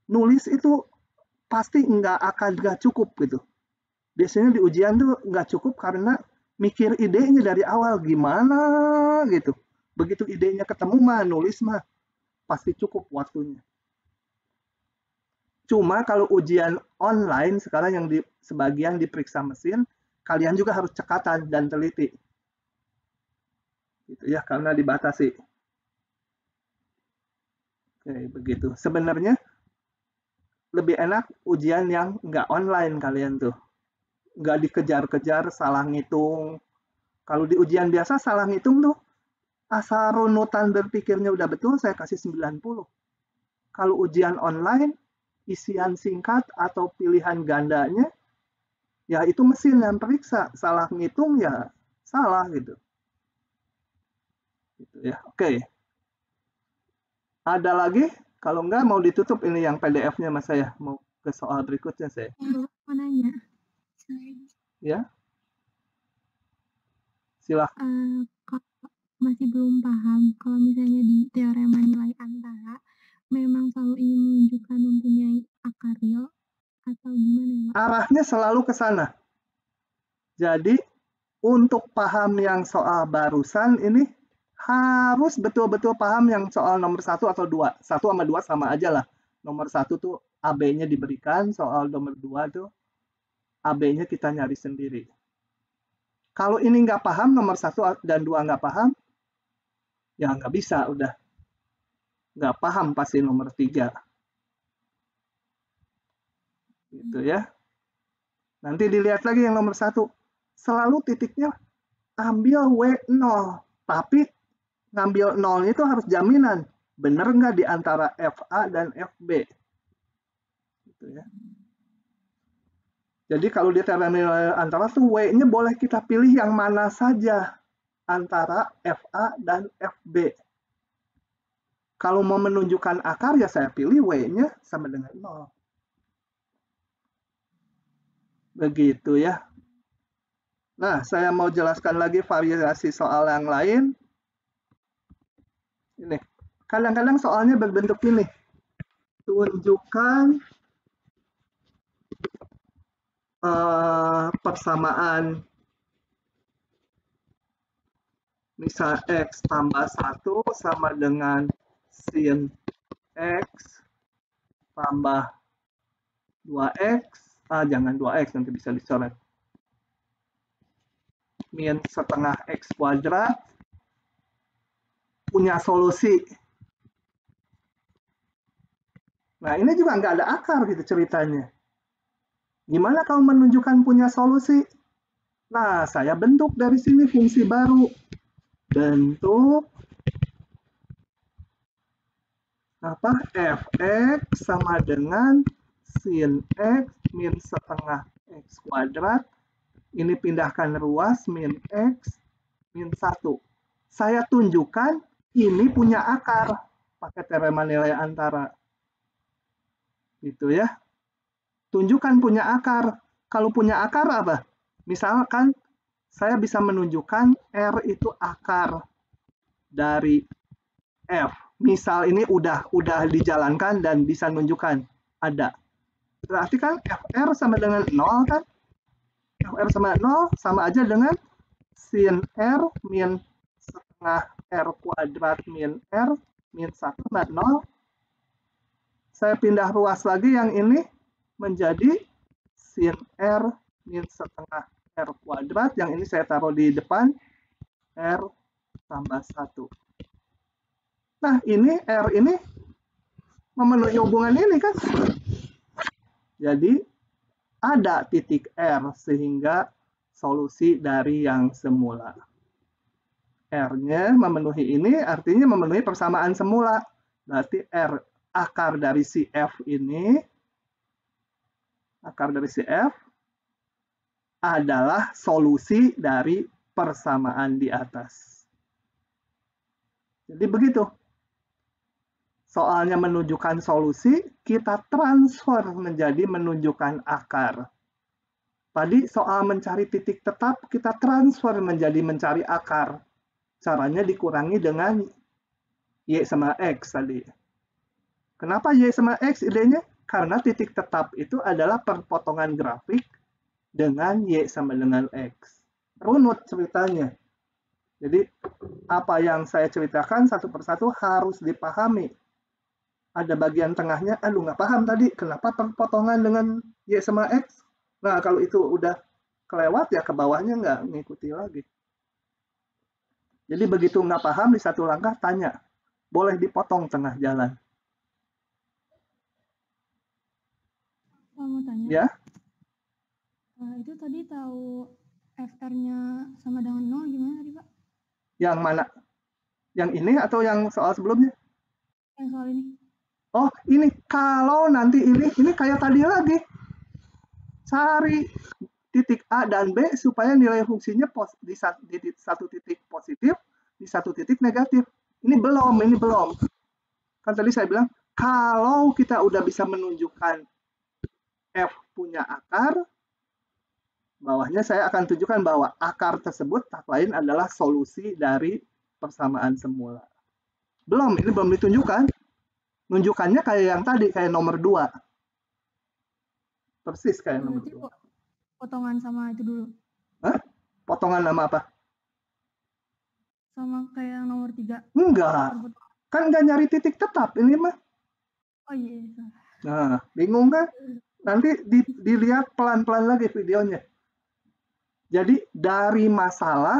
Speaker 1: nulis itu pasti nggak cukup gitu. Biasanya di ujian tuh nggak cukup karena mikir idenya dari awal gimana gitu. Begitu idenya ketemu mah nulis mah pasti cukup waktunya. Cuma kalau ujian online sekarang yang sebagian diperiksa mesin, kalian juga harus cekatan dan teliti. Gitu ya, karena dibatasi. Oke, begitu. Sebenarnya lebih enak ujian yang nggak online kalian tuh. Nggak dikejar-kejar salah ngitung. Kalau di ujian biasa salah ngitung tuh asal runutan berpikirnya udah betul saya kasih 90. Kalau ujian online isian singkat atau pilihan gandanya ya itu mesin yang periksa, salah ngitung ya salah gitu. Gitu ya. Oke. Ada lagi? Kalau enggak mau ditutup ini yang PDF-nya Mas saya. Mau ke soal berikutnya saya.
Speaker 7: Mau nanya.
Speaker 1: Ya. Silakan.
Speaker 7: Kalau masih belum paham, kalau misalnya di teorema nilai antara, memang selalu ingin menunjukkan mempunyai akar real atau gimana ya, Pak?
Speaker 1: Arahnya selalu ke sana. Jadi, untuk paham yang soal barusan ini, harus betul-betul paham yang soal nomor 1 atau 2. 1 sama 2 sama aja lah. Nomor 1 tuh AB-nya diberikan, soal nomor 2 tuh AB-nya kita nyari sendiri. Kalau ini nggak paham, nomor 1 dan 2 nggak paham, ya nggak bisa, udah. Nggak paham pasti nomor 3. Gitu ya. Nanti dilihat lagi yang nomor 1. Selalu titiknya ambil W0. Tapi ngambil 0 itu harus jaminan. Benar nggak di antara FA dan FB? Gitu ya. Jadi kalau di terminal antara tuh W-nya boleh kita pilih yang mana saja antara FA dan FB. Kalau mau menunjukkan akar ya saya pilih W-nya sama dengan 0. Begitu ya. Nah, saya mau jelaskan lagi variasi soal yang lain. Ini, kadang-kadang soalnya berbentuk ini. Tunjukkan persamaan misal X tambah 1 sama dengan sin X tambah 2X. Jangan 2X, nanti bisa dicoret. Min setengah X kuadrat punya solusi. Nah, ini juga nggak ada akar gitu ceritanya. Gimana kalau menunjukkan punya solusi? Nah, saya bentuk dari sini fungsi baru. Bentuk apa? Fx sama dengan sin X min setengah X kuadrat. Ini pindahkan ruas min X min 1. Saya tunjukkan ini punya akar pakai teorema nilai antara. Gitu ya. Tunjukkan punya akar. Kalau punya akar apa? Misalkan saya bisa menunjukkan R itu akar dari F. Misal ini udah dijalankan dan bisa menunjukkan ada. Berarti kan FR sama dengan 0 kan? FR sama 0 sama aja dengan sin R min setengah R kuadrat min R min 1 sama 0. Saya pindah ruas lagi yang ini menjadi sin R min setengah R kuadrat. Yang ini saya taruh di depan R tambah 1. Nah, ini R ini memenuhi hubungan ini kan. Jadi, ada titik R sehingga solusi dari yang semula. R-nya memenuhi ini artinya memenuhi persamaan semula. Berarti R akar dari si F ini, akar dari si F adalah solusi dari persamaan di atas. Jadi begitu. Soalnya menunjukkan solusi, kita transfer menjadi menunjukkan akar. Tadi soal mencari titik tetap, kita transfer menjadi mencari akar. Caranya dikurangi dengan Y sama X tadi. Kenapa Y sama X idenya? Karena titik tetap itu adalah perpotongan grafik dengan Y sama dengan X. Runut ceritanya. Jadi apa yang saya ceritakan satu persatu harus dipahami. Ada bagian tengahnya, aduh nggak paham tadi, kenapa perpotongan dengan Y sama X? Nah, kalau itu udah kelewat, ya ke bawahnya nggak ngikuti lagi. Jadi begitu nggak paham, di satu langkah tanya, boleh dipotong tengah jalan.
Speaker 8: Mau tanya?
Speaker 1: Ya?
Speaker 8: Itu tadi tahu FR-nya sama dengan 0 gimana tadi, Pak?
Speaker 1: Yang mana? Yang ini atau yang soal sebelumnya?
Speaker 8: Yang soal ini.
Speaker 1: Oh, ini kalau nanti ini kayak tadi lagi. Cari titik A dan B supaya nilai fungsinya di satu titik positif, di satu titik negatif. Ini belum. Kan tadi saya bilang, kalau kita udah bisa menunjukkan F punya akar, bawahnya saya akan tunjukkan bahwa akar tersebut tak lain adalah solusi dari persamaan semula. Ini belum ditunjukkan. Nunjukannya kayak yang tadi, kayak nomor 2. Persis kayak nomor 2.
Speaker 8: Potongan sama itu dulu.
Speaker 1: Hah? Potongan sama apa?
Speaker 8: Sama kayak yang nomor 3.
Speaker 1: Enggak. Kan nggak nyari titik tetap ini mah.
Speaker 8: Oh iya.
Speaker 1: Nah, bingung kan? Nanti dilihat pelan-pelan lagi videonya. Jadi dari masalah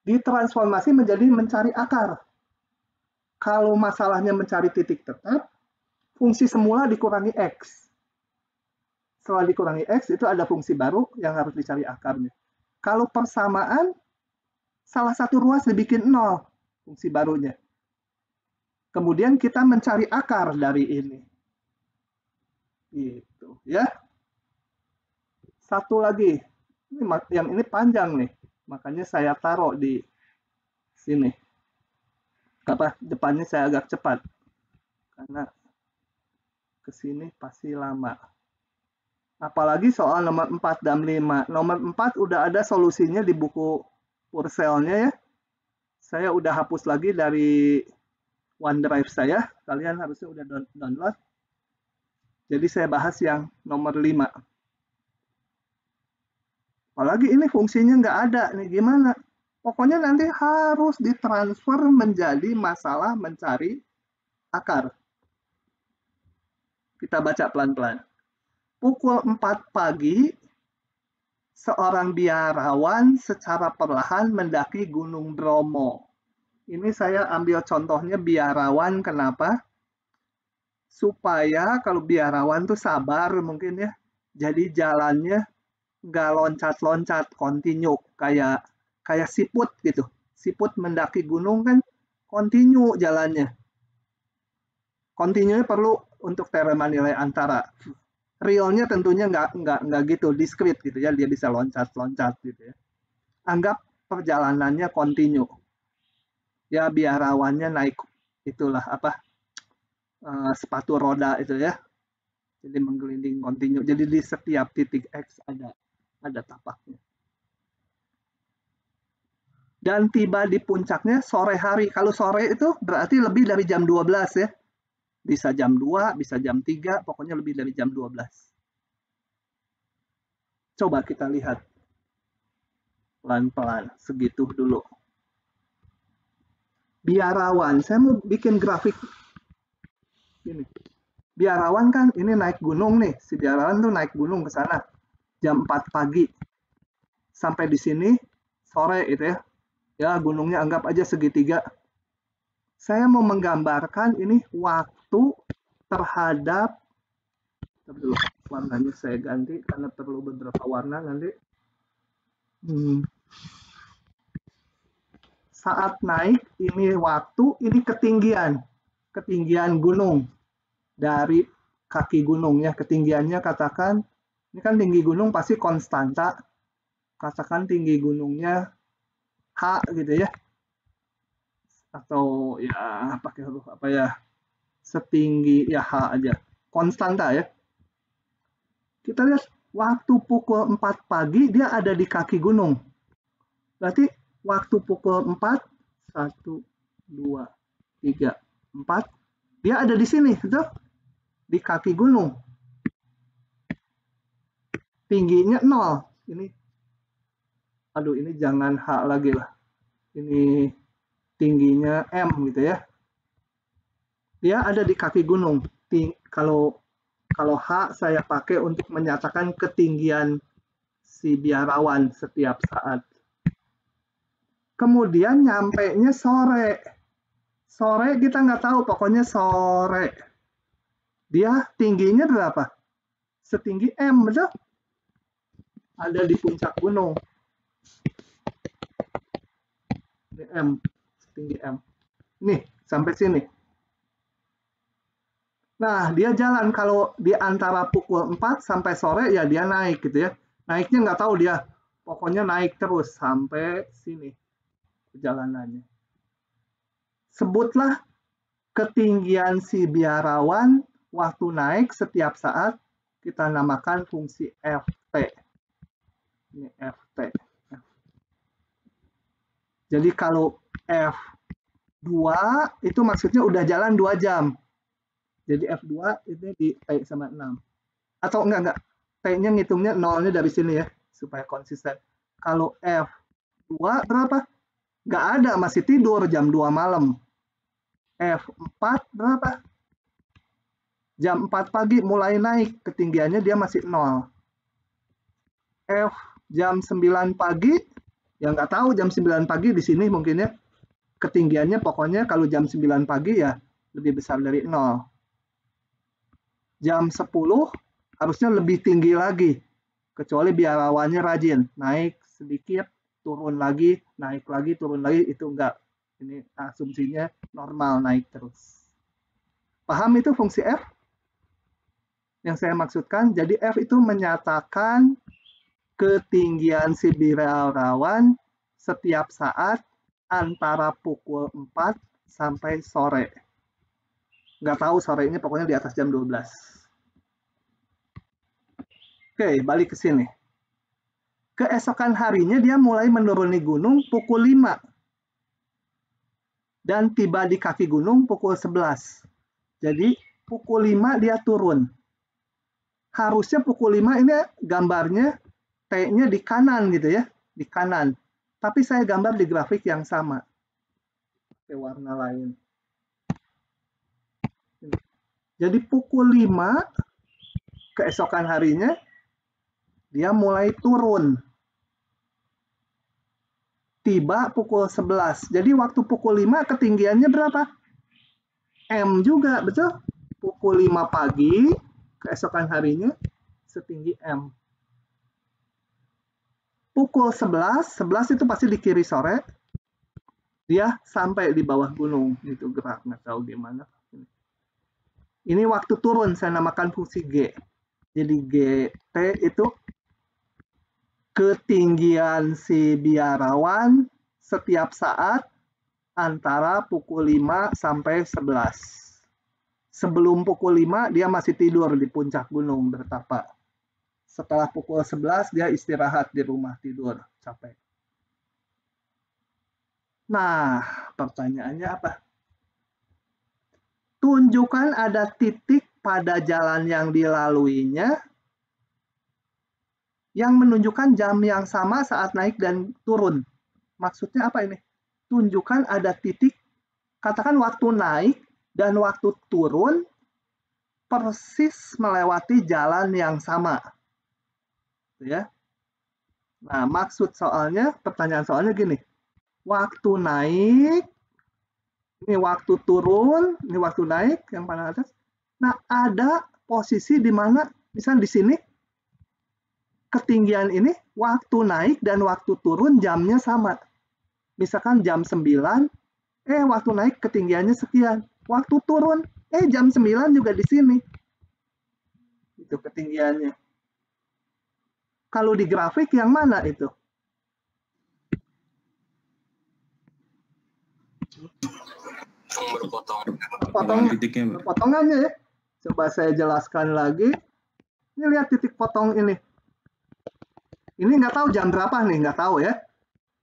Speaker 1: ditransformasi menjadi mencari akar. Kalau masalahnya mencari titik tetap, fungsi semula dikurangi X. Setelah dikurangi X, itu ada fungsi baru yang harus dicari akarnya. Kalau persamaan, salah satu ruas dibikin 0, fungsi barunya. Kemudian kita mencari akar dari ini. Gitu, ya. Satu lagi. Yang ini panjang nih. Makanya saya taruh di sini. Depannya saya agak cepat karena kesini pasti lama, apalagi soal nomor 4 dan 5. Nomor 4 udah ada solusinya di buku Purcellnya ya, saya udah hapus lagi dari OneDrive saya, kalian harusnya udah download. Jadi saya bahas yang nomor 5. Apalagi ini fungsinya nggak ada nih, gimana? Pokoknya nanti harus ditransfer menjadi masalah mencari akar. Kita baca pelan-pelan. Pukul 4 pagi, seorang biarawan secara perlahan mendaki Gunung Bromo. Ini saya ambil contohnya biarawan, kenapa? Supaya kalau biarawan tuh sabar mungkin ya. Jadi jalannya nggak loncat-loncat, kontinu, kayak siput gitu. Siput mendaki gunung kan kontinu jalannya. Kontinunya perlu untuk teorema nilai antara. Realnya tentunya nggak gitu, diskrit gitu ya, dia bisa loncat-loncat gitu ya. Anggap perjalanannya kontinu. Ya biarawannya naik itulah apa sepatu roda itu ya. Jadi menggelinding kontinu. Jadi di setiap titik X ada tapaknya. Dan tiba di puncaknya sore hari. Kalau sore itu berarti lebih dari jam 12 ya. Bisa jam 2, bisa jam 3, pokoknya lebih dari jam 12. Coba kita lihat. Pelan-pelan, segitu dulu. Biarawan, saya mau bikin grafik. Ini. Biarawan kan ini naik gunung nih. Si biarawan tuh naik gunung ke sana. Jam 4 pagi. Sampai di sini sore gitu ya. Ya, gunungnya anggap aja segitiga. Saya mau menggambarkan ini waktu terhadap, dulu warnanya saya ganti karena perlu beberapa warna nanti. Saat naik ini waktu, ini ketinggian gunung dari kaki gunung ya, ketinggiannya katakan ini kan tinggi gunung pasti konstanta, katakan tinggi gunungnya H gitu ya. Atau ya pakai huruf apa ya, setinggi ya H aja, konstanta ya. Kita lihat waktu pukul 4 pagi dia ada di kaki gunung, berarti waktu pukul 4 1 2 3 4 dia ada di sini gitu, di kaki gunung, tingginya 0. Ini aduh ini jangan H lagi lah, ini tingginya M gitu ya. Dia ada di kaki gunung. Kalau H saya pakai untuk menyatakan ketinggian si biarawan setiap saat. Kemudian nyampenya sore. Sore kita nggak tahu, pokoknya sore. Dia tingginya berapa? Setinggi M, betul? Ada di puncak gunung. Ini M. Tinggi M. Nih, sampai sini. Nah, dia jalan kalau di antara pukul 4 sampai sore ya dia naik gitu ya. Naiknya nggak tahu dia. Pokoknya naik terus sampai sini perjalanannya. Sebutlah ketinggian si biarawan waktu naik setiap saat, kita namakan fungsi Ft. Ini Ft. Jadi kalau F2 itu maksudnya udah jalan 2 jam. Jadi F2 itu di T sama 6. Atau enggak. T-nya ngitungnya 0-nya dari sini ya, supaya konsisten. Kalau F2 berapa? Nggak ada, masih tidur jam 2 malam. F4 berapa? Jam 4 pagi mulai naik, ketinggiannya dia masih 0. F jam 9 pagi, ya nggak tahu jam 9 pagi di sini mungkin ya. Ketinggiannya pokoknya kalau jam 9 pagi ya lebih besar dari 0. Jam 10 harusnya lebih tinggi lagi. Kecuali biarawannya rajin. Naik sedikit, turun lagi, naik lagi, turun lagi. Itu enggak. Ini asumsinya normal naik terus. Paham itu fungsi F? Yang saya maksudkan, jadi F itu menyatakan ketinggian si biarawan setiap saat antara pukul 4 sampai sore. Nggak tahu sorenya, pokoknya di atas jam 12. Oke, balik ke sini. Keesokan harinya dia mulai menuruni gunung pukul 5. Dan tiba di kaki gunung pukul 11. Jadi pukul 5 dia turun. Harusnya pukul 5 ini gambarnya T-nya di kanan gitu ya, di kanan. Tapi saya gambar di grafik yang sama. Pakai warna lain. Jadi pukul 5 keesokan harinya dia mulai turun. Tiba pukul 11. Jadi waktu pukul 5 ketinggiannya berapa? M juga, betul? Pukul 5 pagi keesokan harinya setinggi M. Pukul 11 itu pasti di kiri sore. Dia sampai di bawah gunung, itu gerak, nggak tahu gimana. Ini waktu turun, saya namakan fungsi G. Jadi GT itu ketinggian si biarawan setiap saat antara pukul 5 sampai 11. Sebelum pukul 5 dia masih tidur di puncak gunung bertapa. Setelah pukul 11 dia istirahat di rumah tidur, capek. Nah, pertanyaannya apa? Tunjukkan ada titik pada jalan yang dilaluinya yang menunjukkan jam yang sama saat naik dan turun. Maksudnya apa ini? Tunjukkan ada titik, katakan waktu naik dan waktu turun persis melewati jalan yang sama. Ya. Nah, maksud soalnya, pertanyaan soalnya gini. Waktu naik, ini waktu turun, ini waktu naik yang paling atas. Nah, ada posisi di mana, misalnya di sini, ketinggian ini, waktu naik dan waktu turun jamnya sama. Misalkan jam 9, waktu naik ketinggiannya sekian. Waktu turun, jam 9 juga di sini. Itu ketinggiannya. Kalau di grafik yang mana itu? Potongannya ya. Coba saya jelaskan lagi. Ini lihat titik potong ini. Ini nggak tahu jam berapa nih, nggak tahu ya.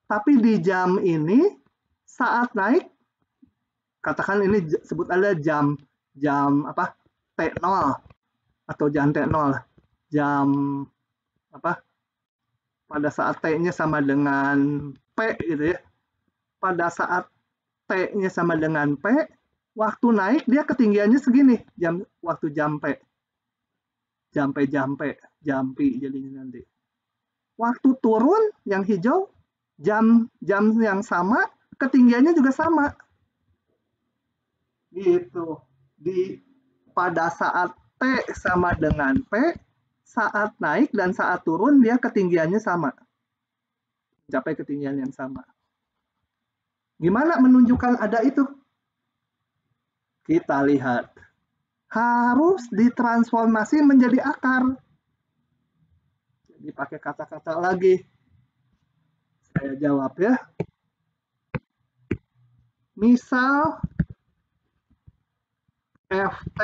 Speaker 1: Tapi di jam ini saat naik, katakan ini sebut ada jam apa T0 atau jam T0, jam apa? Pada saat T-nya sama dengan P gitu ya. Pada saat T-nya sama dengan P, waktu naik dia ketinggiannya segini, waktu jam P. Jam P jadinya nanti. Waktu turun yang hijau, jam yang sama, ketinggiannya juga sama. Gitu. Pada saat T sama dengan P, saat naik dan saat turun dia ketinggiannya sama. Mencapai ketinggian yang sama. Gimana menunjukkan ada itu? Kita lihat. Harus ditransformasi menjadi akar. Jadi pakai kata-kata lagi. Saya jawab ya. Misal FT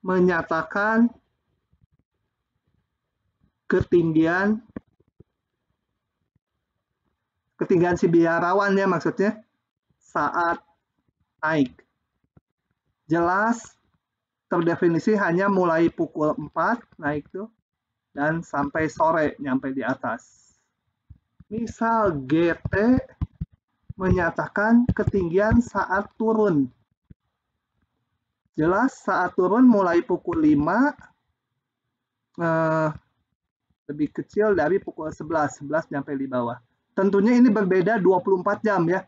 Speaker 1: menyatakan ketinggian si biarawan ya maksudnya saat naik. Jelas terdefinisi hanya mulai pukul 4 naik tuh dan sampai sore nyampe di atas. Misal GT menyatakan ketinggian saat turun. Jelas saat turun mulai pukul 5 lebih kecil dari pukul 11 nyampe di bawah. Tentunya ini berbeda 24 jam ya.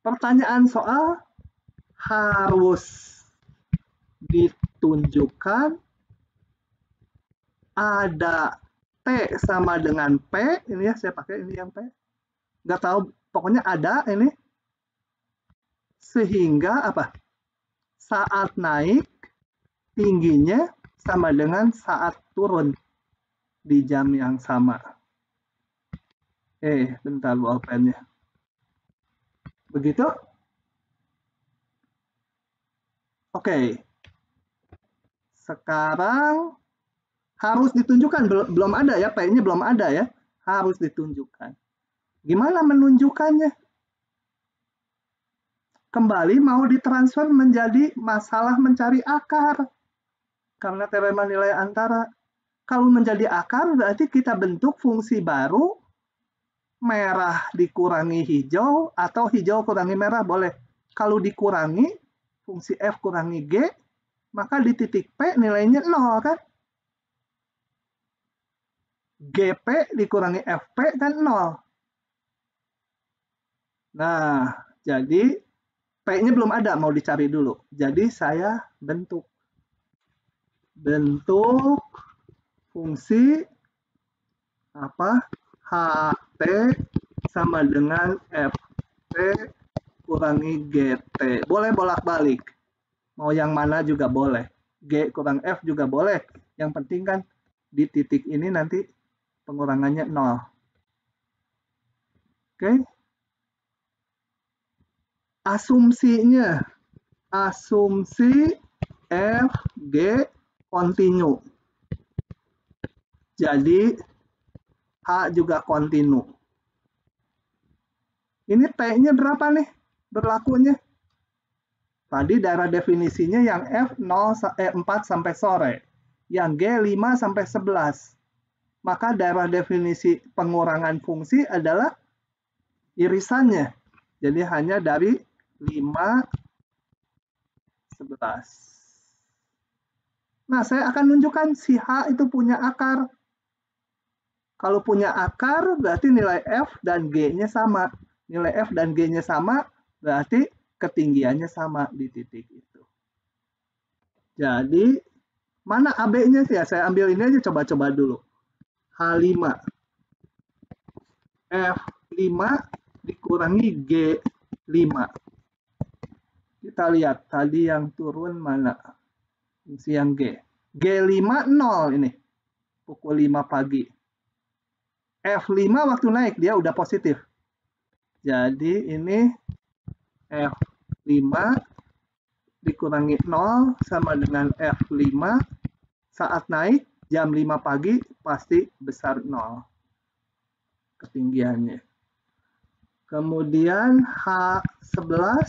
Speaker 1: Pertanyaan soal harus ditunjukkan ada T sama dengan P. Ini ya saya pakai ini yang P. Nggak tahu, pokoknya ada ini. Sehingga apa? Saat naik tingginya sama dengan saat turun di jam yang sama. Bentar bolpennya. Begitu? Oke. Sekarang harus ditunjukkan. Belum ada ya, P-nya belum ada ya. Harus ditunjukkan. Gimana menunjukkannya? Kembali mau ditransfer menjadi masalah mencari akar. Karena teorema nilai antara. Kalau menjadi akar berarti kita bentuk fungsi baru, merah dikurangi hijau, atau hijau kurangi merah boleh. Kalau dikurangi, fungsi F kurangi G, maka di titik P nilainya 0 kan? GP dikurangi FP kan 0. Nah, jadi P-nya belum ada, mau dicari dulu. Jadi saya bentuk fungsi apa? HT sama dengan FT kurangi GT. Boleh bolak-balik. Mau yang mana juga boleh. G kurang F juga boleh. Yang penting kan di titik ini nanti pengurangannya 0. Oke. Asumsinya. Asumsi F, G, kontinu. Jadi, H juga kontinu. Ini T-nya berapa nih berlakunya? Tadi daerah definisinya yang F 4 sampai sore. Yang G 5 sampai 11. Maka daerah definisi pengurangan fungsi adalah irisannya. Jadi hanya dari 5, 11. Nah, saya akan nunjukkan si H itu punya akar. Kalau punya akar, berarti nilai F dan G-nya sama. Nilai F dan G-nya sama, berarti ketinggiannya sama di titik itu. Jadi, mana AB-nya sih ya? Saya ambil ini aja, coba-coba dulu. H5. F5 dikurangi G5. Kita lihat, tadi yang turun mana? Fungsi yang G. G5, 0 ini. Pukul 5 pagi. F5 waktu naik, dia udah positif. Jadi ini F5 dikurangi 0 sama dengan F5 saat naik jam 5 pagi pasti besar 0 ketinggiannya. Kemudian H11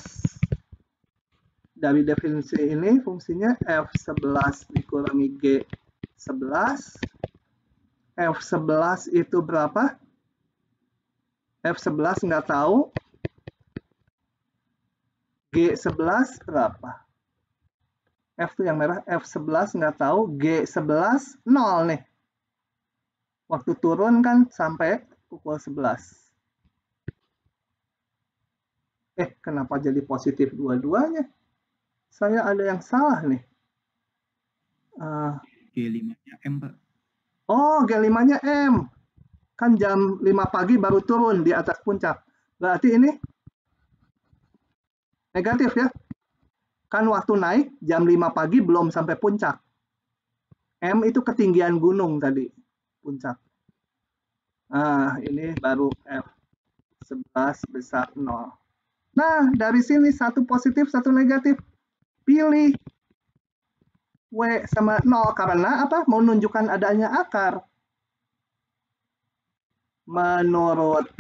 Speaker 1: dari definisi ini fungsinya F11 dikurangi G11. F11 itu berapa? F11 nggak tahu. G11 berapa? F itu yang merah, F11 nggak tahu. G11 0 nih. Waktu turun kan sampai pukul 11. Kenapa jadi positif dua-duanya? Saya ada yang salah nih.
Speaker 3: G5-nya M, Pak.
Speaker 1: Oh, G5-nya M. Kan jam 5 pagi baru turun di atas puncak. Berarti ini negatif ya. Kan waktu naik jam 5 pagi belum sampai puncak. M itu ketinggian gunung tadi, puncak. Nah, ini baru F11 besar 0. Nah, dari sini satu positif, satu negatif. Pilih W sama 0 karena apa? Mau menunjukkan adanya akar. Menurut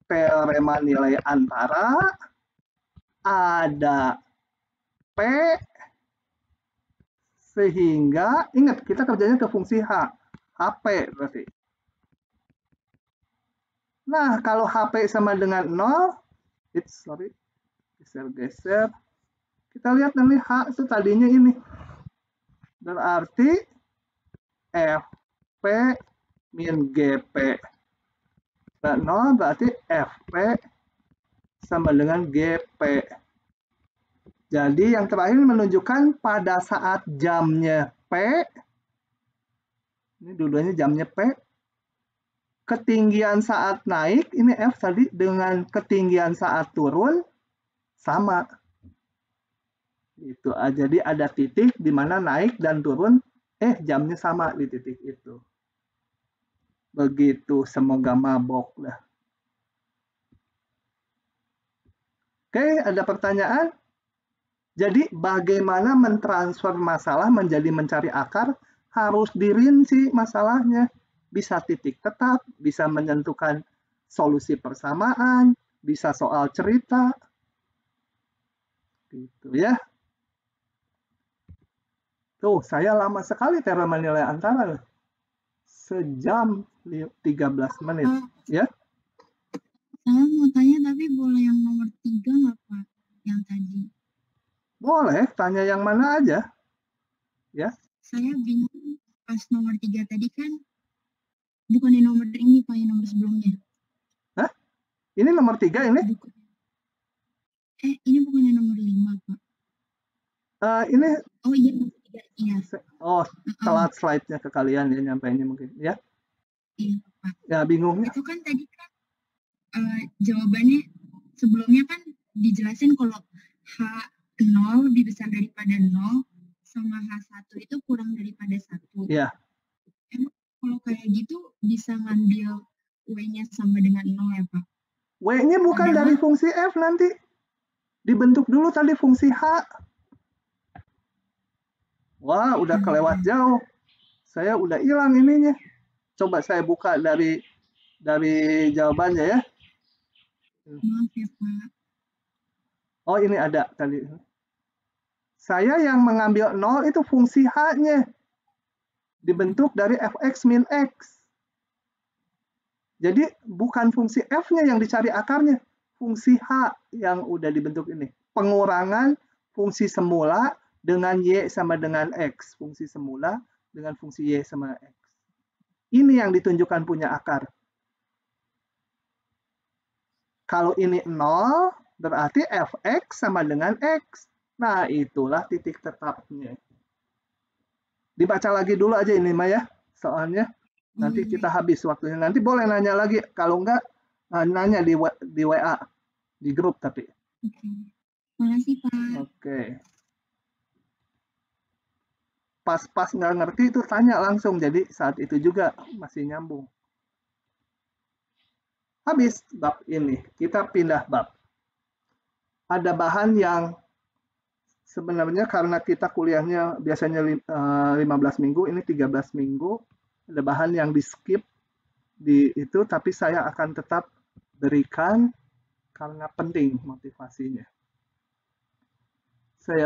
Speaker 1: teorema nilai antara, ada P, sehingga, ingat kita kerjanya ke fungsi H. HP berarti. Nah, kalau HP sama dengan 0, geser-geser. Kita lihat nanti H itu tadinya ini. Berarti FP min GP. 0 berarti FP sama dengan GP. Jadi yang terakhir menunjukkan pada saat jamnya P, ini dua-duanya jamnya P, ketinggian saat naik, ini F tadi dengan ketinggian saat turun, sama. Itu aja. Jadi ada titik di mana naik dan turun, jamnya sama di titik itu. Begitu, semoga mabok dah. Oke, ada pertanyaan? Jadi bagaimana mentransfer masalah menjadi mencari akar? Harus dirinci masalahnya. Bisa titik tetap, bisa menentukan solusi persamaan, bisa soal cerita. Gitu ya. Tuh, saya lama sekali teorema nilai antara. Sejam 13 menit. Ya.
Speaker 4: Saya mau tanya tapi boleh yang nomor 3 nggak Pak? Yang tadi.
Speaker 1: Boleh, tanya yang mana aja. Ya.
Speaker 4: Saya bingung pas nomor 3 tadi kan bukan yang nomor ini Pak, yang nomor sebelumnya.
Speaker 1: Hah? Ini nomor 3 ini?
Speaker 4: Bukan. Ini bukan yang nomor 5 Pak.
Speaker 1: Ini.
Speaker 4: Oh iya, nomor 3. Iya.
Speaker 1: Oh, telat slide-nya ke kalian ya, nyampainya mungkin. Ya.
Speaker 4: Iya Pak.
Speaker 1: Ya, bingung.
Speaker 4: Itu kan tadi kan jawabannya sebelumnya kan
Speaker 9: dijelasin kalau H0 lebih besar daripada 0 sama H1 itu kurang daripada 1.
Speaker 1: Ya,
Speaker 9: Emang kalau kayak gitu bisa ngambil W-nya sama dengan 0 ya, Pak?
Speaker 1: W-nya bukan
Speaker 9: Padahal-
Speaker 1: dari fungsi F nanti. Dibentuk dulu tadi fungsi H. Wah, udah kelewat jauh. Saya udah hilang ininya. Coba saya buka dari jawabannya ya.
Speaker 9: Maaf ya, Pak.
Speaker 1: Oh, ini ada tadi. Saya yang mengambil 0 itu fungsi H-nya. Dibentuk dari fx min x. Jadi bukan fungsi F-nya yang dicari akarnya. Fungsi H yang udah dibentuk ini. Pengurangan fungsi semula dengan Y sama dengan X. Fungsi semula dengan fungsi Y sama X. Ini yang ditunjukkan punya akar. Kalau ini 0, berarti fx sama dengan X. Nah, itulah titik tetapnya. Dibaca lagi dulu aja ini, Maya. Soalnya nanti kita habis waktunya. Nanti boleh nanya lagi. Kalau enggak, nanya di WA. Di grup tapi.
Speaker 9: Oke. Makasih, Pak.
Speaker 1: Oke. Pas nggak ngerti itu tanya langsung. Jadi saat itu juga masih nyambung. Habis bab ini. Kita pindah bab. Ada bahan yang sebenarnya karena kita kuliahnya biasanya 15 minggu, ini 13 minggu. Ada bahan yang di skip di itu, tapi saya akan tetap berikan karena penting motivasinya. Saya